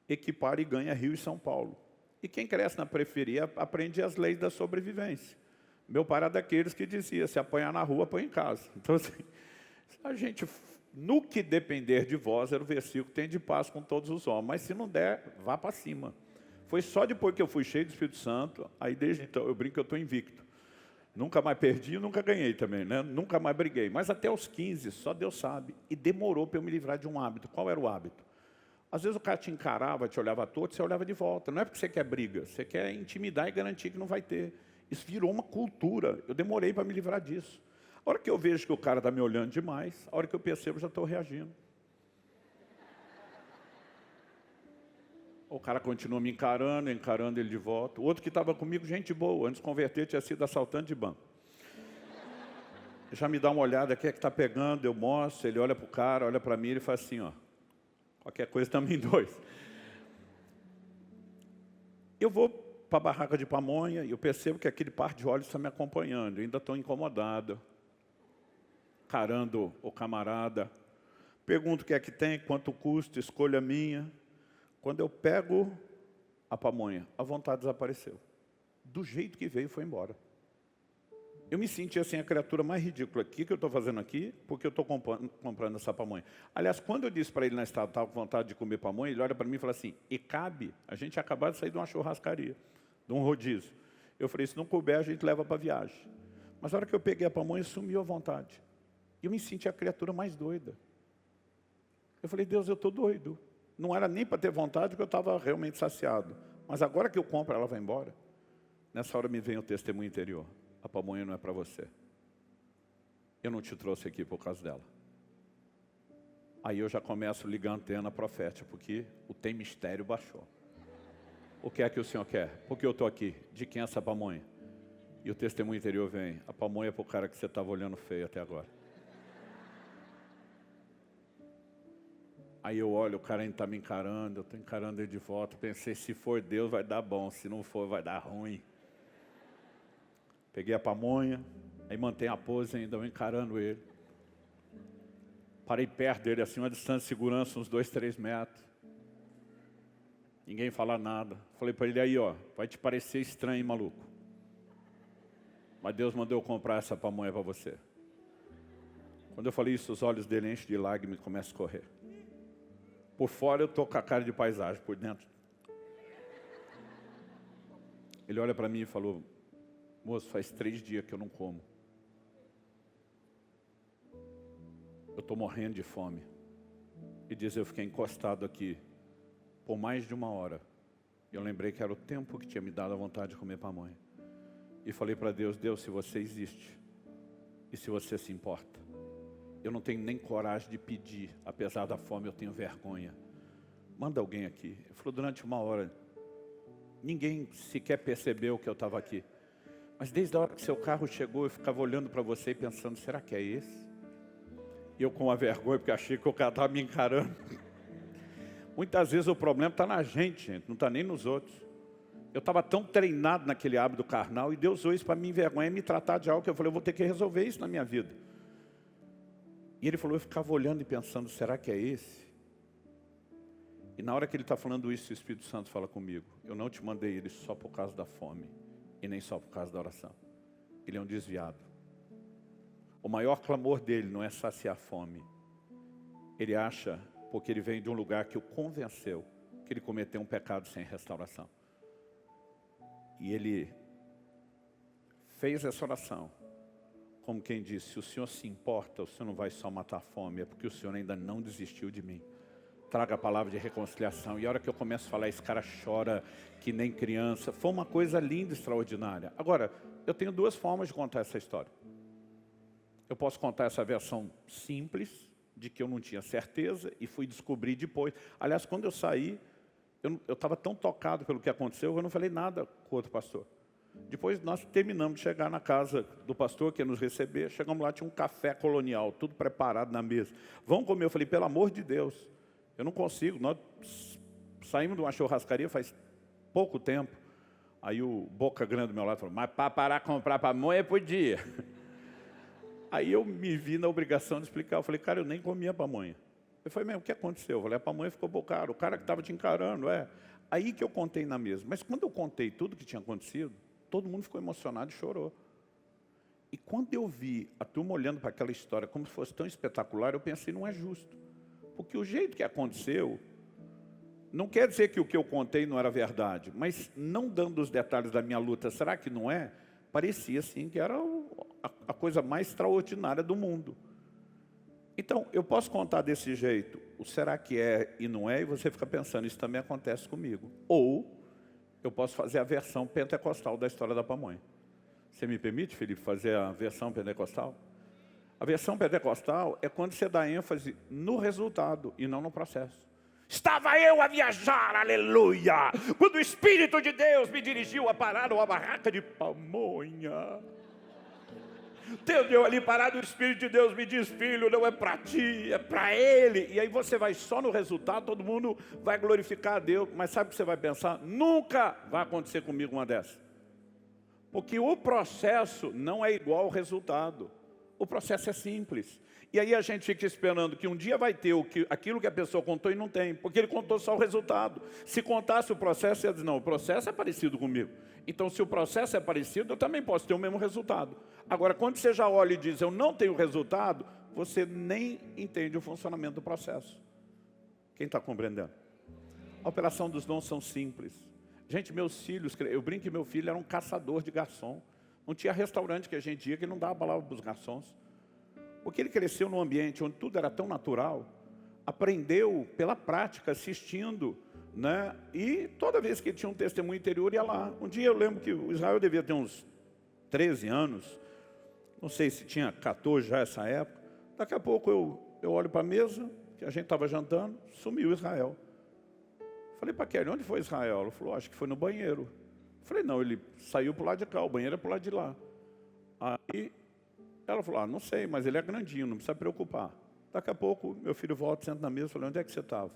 equipara e ganha Rio e São Paulo. E quem cresce na periferia aprende as leis da sobrevivência. Meu pai era daqueles que dizia, se apanhar na rua, apanha em casa. Então, assim, a gente, no que depender de vós, era o versículo, tem de paz com todos os homens. Mas se não der, vá para cima. Foi só depois que eu fui cheio do Espírito Santo, aí desde então, eu brinco que eu estou invicto. Nunca mais perdi e nunca ganhei também, né? Nunca mais briguei. Mas até os 15, só Deus sabe. E demorou para eu me livrar de um hábito. Qual era o hábito? Às vezes o cara te encarava, te olhava torto, você olhava de volta. Não é porque você quer briga, você quer intimidar e garantir que não vai ter. Isso virou uma cultura. Eu demorei para me livrar disso. A hora que eu vejo que o cara está me olhando demais, a hora que eu percebo, já estou reagindo. O cara continua me encarando ele de volta. O outro que estava comigo, gente boa, antes de converter, tinha sido assaltante de banco. Já me dá uma olhada, quem é que está pegando, eu mostro, ele olha para o cara, olha para mim, ele faz assim, ó. Qualquer coisa também dois. Eu vou para a barraca de pamonha e eu percebo que aquele par de olhos está me acompanhando. Eu ainda estou incomodado, encarando o camarada. Pergunto o que é que tem, quanto custa, escolha minha. Quando eu pego a pamonha, a vontade desapareceu. Do jeito que veio, foi embora. Eu me senti assim, a criatura mais ridícula aqui, que eu estou fazendo aqui, porque eu estou comprando essa pamonha. Aliás, quando eu disse para ele na estrada, estava com vontade de comer pamonha, ele olha para mim e fala assim, e cabe? A gente acabou de sair de uma churrascaria, de um rodízio. Eu falei, se não couber, a gente leva para a viagem. Mas na hora que eu peguei a pamonha, sumiu a vontade. E eu me senti a criatura mais doida. Eu falei, Deus, eu estou doido. Não era nem para ter vontade, porque eu estava realmente saciado. Mas agora que eu compro, ela vai embora. Nessa hora me vem o testemunho interior. A pamonha não é para você. Eu não te trouxe aqui por causa dela. Aí eu já começo a ligar a antena profética, porque o tem mistério baixou. O que é que o Senhor quer? Porque eu estou aqui. De quem é essa pamonha? E o testemunho interior vem. A pamonha é para o cara que você estava olhando feio até agora. Aí eu olho, o cara ainda está me encarando, eu estou encarando ele de volta. Pensei, se for Deus vai dar bom, se não for vai dar ruim. Peguei a pamonha, aí mantenho a pose ainda, eu encarando ele. Parei perto dele, assim, uma distância de segurança, uns 2, 3 metros. Ninguém fala nada. Falei para ele, aí ó, vai te parecer estranho, maluco. Mas Deus mandou eu comprar essa pamonha para você. Quando eu falei isso, os olhos dele enchem de lágrimas e começam a correr. Por fora eu estou com a cara de paisagem, por dentro. Ele olha para mim e falou, moço, faz 3 dias que eu não como. Eu estou morrendo de fome. E diz, eu fiquei encostado aqui por mais de 1 hora. Eu lembrei que era o tempo que tinha me dado a vontade de comer pamonha. E falei para Deus, Deus, se você existe, e se você se importa, eu não tenho nem coragem de pedir, apesar da fome eu tenho vergonha. Manda alguém aqui. Ele falou, durante 1 hora, ninguém sequer percebeu que eu estava aqui. Mas desde a hora que seu carro chegou, eu ficava olhando para você e pensando, será que é esse? E eu com a vergonha, porque achei que o cara estava me encarando. Muitas vezes o problema está na gente, não está nem nos outros. Eu estava tão treinado naquele hábito carnal, e Deus usou isso para me envergonhar e me tratar de algo que eu falei, eu vou ter que resolver isso na minha vida. E ele falou, eu ficava olhando e pensando, será que é esse? E na hora que ele está falando isso, o Espírito Santo fala comigo, eu não te mandei ele só por causa da fome, e nem só por causa da oração. Ele é um desviado. O maior clamor dele não é saciar a fome. Ele acha, porque ele vem de um lugar que o convenceu, que ele cometeu um pecado sem restauração. E ele fez essa oração, como quem disse, se o Senhor se importa, o Senhor não vai só matar a fome, é porque o Senhor ainda não desistiu de mim. Traga a palavra de reconciliação. E a hora que eu começo a falar, esse cara chora que nem criança. Foi uma coisa linda, extraordinária. Agora, eu tenho 2 formas de contar essa história. Eu posso contar essa versão simples, de que eu não tinha certeza e fui descobrir depois. Aliás, quando eu saí, eu estava tão tocado pelo que aconteceu, eu não falei nada com o outro pastor. Depois nós terminamos de chegar na casa do pastor que ia nos receber. Chegamos lá, tinha um café colonial, tudo preparado na mesa. Vamos comer? Eu falei, pelo amor de Deus, eu não consigo. Nós saímos de uma churrascaria faz pouco tempo. Aí o Boca Grande do meu lado falou, mas para parar de comprar pamonha podia. Aí eu me vi na obrigação de explicar. Eu falei, cara, eu nem comia pamonha. Eu falei, o que aconteceu? Eu falei, a pamonha ficou boa cara, o cara que estava te encarando, Aí que eu contei na mesa. Mas quando eu contei tudo que tinha acontecido, todo mundo ficou emocionado e chorou. E quando eu vi a turma olhando para aquela história como se fosse tão espetacular, eu pensei, não é justo. Porque o jeito que aconteceu, não quer dizer que o que eu contei não era verdade, mas não dando os detalhes da minha luta, será que não é? Parecia assim que era a coisa mais extraordinária do mundo. Então, eu posso contar desse jeito, o será que é e não é, e você fica pensando, isso também acontece comigo. Ou, eu posso fazer a versão pentecostal da história da pamonha. Você me permite, Felipe, fazer a versão pentecostal? A versão pentecostal é quando você dá ênfase no resultado e não no processo. Estava eu a viajar, aleluia, quando o Espírito de Deus me dirigiu a parar uma barraca de pamonha. Tendo eu ali parado, o Espírito de Deus me diz, filho, não é para ti, é para Ele. E aí você vai só no resultado, todo mundo vai glorificar a Deus. Mas sabe o que você vai pensar? Nunca vai acontecer comigo uma dessas. Porque o processo não é igual ao resultado. O processo é simples. E aí a gente fica esperando que um dia vai ter aquilo que a pessoa contou e não tem. Porque ele contou só o resultado. Se contasse o processo, ia dizer, não, o processo é parecido comigo. Então, se o processo é parecido, eu também posso ter o mesmo resultado. Agora, quando você já olha e diz, eu não tenho resultado, você nem entende o funcionamento do processo. Quem está compreendendo? A operação dos dons são simples. Gente, meus filhos, eu brinco que meu filho era um caçador de garçom. Não tinha restaurante que a gente ia que não dava palavra para os garçons. Porque ele cresceu num ambiente onde tudo era tão natural, aprendeu pela prática, assistindo, né? E toda vez que ele tinha um testemunho interior, ia lá. Um dia eu lembro que o Israel devia ter uns 13 anos, não sei se tinha 14 já essa época. Daqui a pouco eu olho para a mesa, que a gente estava jantando, sumiu Israel. Falei para Kelly, onde foi Israel? Ela falou, acho que foi no banheiro. Falei, não, ele saiu para o lado de cá, o banheiro é para o lado de lá. Aí ela falou, não sei, mas ele é grandinho, não precisa preocupar. Daqui a pouco, meu filho volta, senta na mesa e falou, onde é que você estava?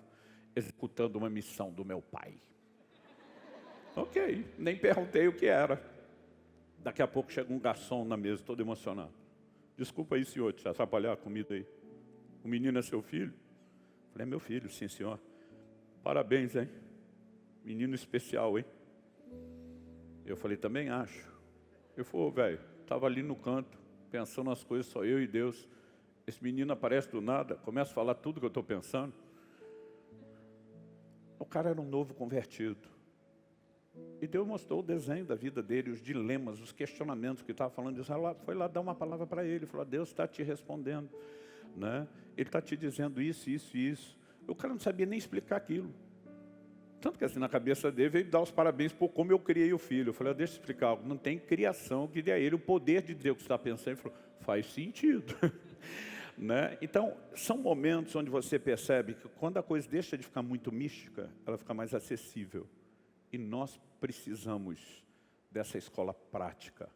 Executando uma missão do meu pai. Ok, nem perguntei o que era. Daqui a pouco chega um garçom na mesa, todo emocionado. Desculpa aí, senhor, te atrapalhar a comida aí. O menino é seu filho? Falei, é meu filho, sim, senhor. Parabéns, hein? Menino especial, hein? Eu falei, também acho. Eu falei, velho, estava ali no canto, pensando nas coisas, só eu e Deus. Esse menino aparece do nada, começa a falar tudo que eu estou pensando. O cara era um novo convertido. E Deus mostrou o desenho da vida dele, os dilemas, os questionamentos que estava falando disso. Ela foi lá dar uma palavra para ele, falou, Deus está te respondendo, né? Ele está te dizendo isso, isso e isso. O cara não sabia nem explicar aquilo. Tanto que assim, na cabeça dele, veio dar os parabéns por como eu criei o filho. Eu falei, deixa eu explicar algo. Não tem criação, eu queria ele o poder de dizer o que você está pensando. Ele falou, faz sentido. Né? Então, são momentos onde você percebe que quando a coisa deixa de ficar muito mística, ela fica mais acessível. E nós precisamos dessa escola prática.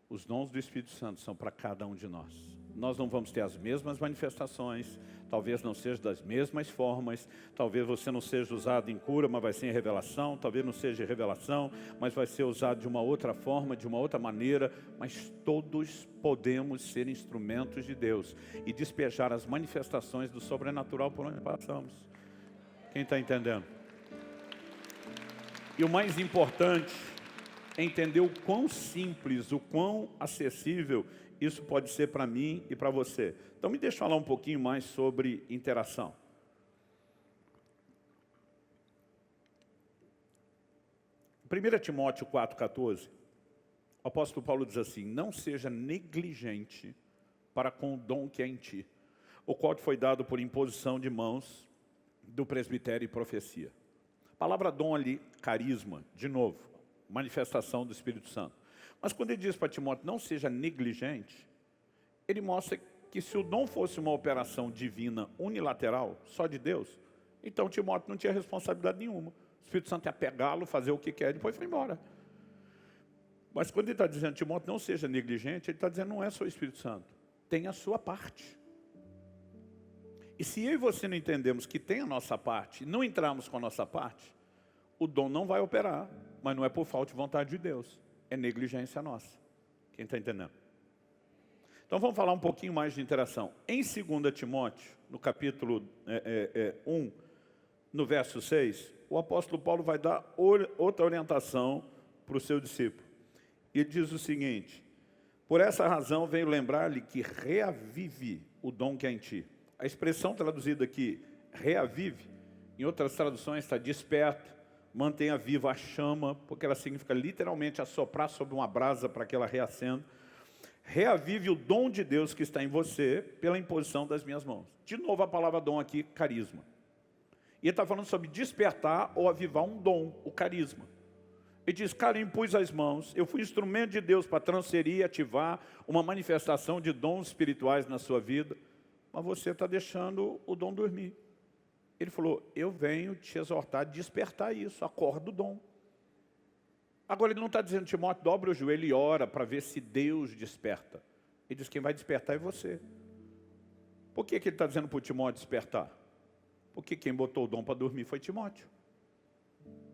Os dons do Espírito Santo são para cada um de nós. Nós não vamos ter as mesmas manifestações, talvez não seja das mesmas formas, talvez você não seja usado em cura, mas vai ser em revelação, talvez não seja em revelação, mas vai ser usado de uma outra forma, de uma outra maneira, mas todos podemos ser instrumentos de Deus e despejar as manifestações do sobrenatural por onde passamos. Quem está entendendo? E o mais importante é entender o quão simples, o quão acessível isso pode ser para mim e para você. Então me deixa falar um pouquinho mais sobre interação. Em 1 Timóteo 4,14, o apóstolo Paulo diz assim, não seja negligente para com o dom que é em ti, o qual te foi dado por imposição de mãos do presbitério e profecia. A palavra dom ali, carisma, de novo, manifestação do Espírito Santo. Mas quando ele diz para Timóteo, não seja negligente, ele mostra que se o dom fosse uma operação divina unilateral, só de Deus, então Timóteo não tinha responsabilidade nenhuma. O Espírito Santo ia pegá-lo, fazer o que quer, e depois foi embora. Mas quando ele está dizendo, Timóteo, não seja negligente, ele está dizendo, não é só o Espírito Santo, tem a sua parte. E se eu e você não entendemos que tem a nossa parte, e não entrarmos com a nossa parte, o dom não vai operar, mas não é por falta de vontade de Deus. É negligência nossa. Quem está entendendo? Então vamos falar um pouquinho mais de interação. Em 2 Timóteo, no capítulo 1, no verso 6, o apóstolo Paulo vai dar outra orientação para o seu discípulo. Ele diz o seguinte, por essa razão venho lembrar-lhe que reavive o dom que há em ti. A expressão traduzida aqui, reavive, em outras traduções está desperta, mantenha viva a chama, porque ela significa literalmente assoprar sobre uma brasa para que ela reacenda. Reavive o dom de Deus que está em você pela imposição das minhas mãos. De novo a palavra dom aqui, carisma. E ele está falando sobre despertar ou avivar um dom, o carisma. Ele diz, cara, eu impus as mãos, eu fui instrumento de Deus para transferir e ativar uma manifestação de dons espirituais na sua vida, mas você está deixando o dom dormir. Ele falou, eu venho te exortar a despertar isso, acorda o dom. Agora ele não está dizendo, Timóteo, dobra o joelho e ora para ver se Deus desperta. Ele diz, quem vai despertar é você. Por que ele está dizendo para o Timóteo despertar? Porque quem botou o dom para dormir foi Timóteo.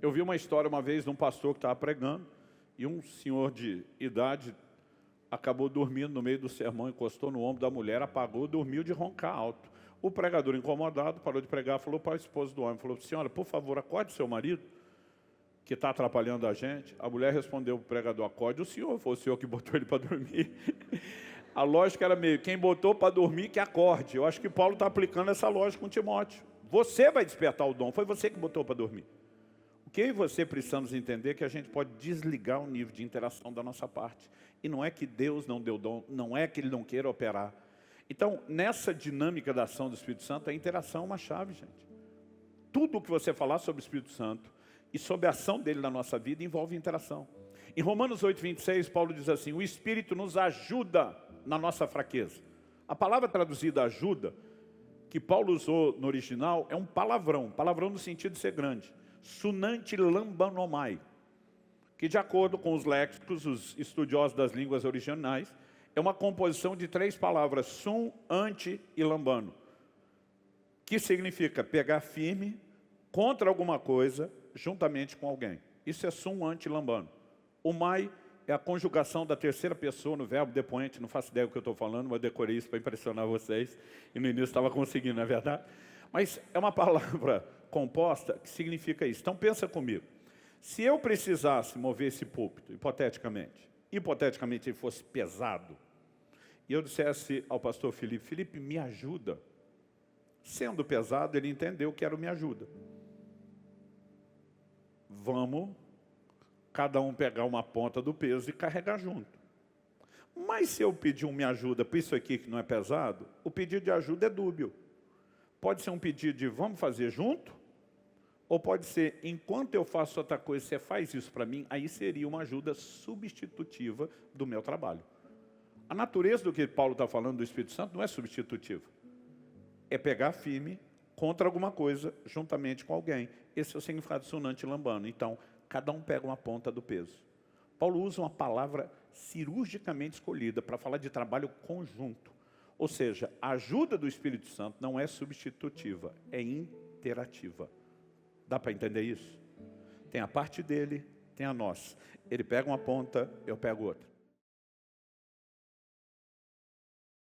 Eu vi uma história uma vez de um pastor que estava pregando, e um senhor de idade acabou dormindo no meio do sermão, encostou no ombro da mulher, apagou, dormiu de roncar alto. O pregador, incomodado, parou de pregar, falou para a esposa do homem, falou, senhora, por favor, acorde seu marido, que está atrapalhando a gente. A mulher respondeu para o pregador, acorde o senhor, foi o senhor que botou ele para dormir. A lógica era meio, quem botou para dormir que acorde. Eu acho que Paulo está aplicando essa lógica com Timóteo. Você vai despertar o dom, foi você que botou para dormir. O que eu e você precisamos entender é que a gente pode desligar o nível de interação da nossa parte. E não é que Deus não deu dom, não é que Ele não queira operar. Então, nessa dinâmica da ação do Espírito Santo, a interação é uma chave, gente. Tudo o que você falar sobre o Espírito Santo e sobre a ação dele na nossa vida envolve interação. Em Romanos 8:26, Paulo diz assim, o Espírito nos ajuda na nossa fraqueza. A palavra traduzida ajuda, que Paulo usou no original, é um palavrão no sentido de ser grande. Sunanti lambanomai, que de acordo com os léxicos, os estudiosos das línguas originais, é uma composição de 3 palavras, sum, ante e lambano, que significa pegar firme contra alguma coisa, juntamente com alguém. Isso é sum, ante e lambano. O mai é a conjugação da terceira pessoa no verbo depoente, não faço ideia do que eu estou falando, mas decorei isso para impressionar vocês, e no início estava conseguindo, não é verdade? Mas é uma palavra composta que significa isso. Então pensa comigo, se eu precisasse mover esse púlpito, hipoteticamente ele fosse pesado, e eu dissesse ao pastor Felipe, Felipe, me ajuda. Sendo pesado, ele entendeu que era o me ajuda. Vamos, cada um pegar uma ponta do peso e carregar junto. Mas se eu pedir um me ajuda para isso aqui que não é pesado, o pedido de ajuda é dúbio. Pode ser um pedido de vamos fazer junto, ou pode ser, enquanto eu faço outra coisa, você faz isso para mim, aí seria uma ajuda substitutiva do meu trabalho. A natureza do que Paulo está falando do Espírito Santo não é substitutiva. É pegar firme contra alguma coisa, juntamente com alguém. Esse é o significado sunante lambano. Então, cada um pega uma ponta do peso. Paulo usa uma palavra cirurgicamente escolhida para falar de trabalho conjunto. Ou seja, a ajuda do Espírito Santo não é substitutiva, é interativa. Dá para entender isso? Tem a parte dele, tem a nossa. Ele pega uma ponta, eu pego outra.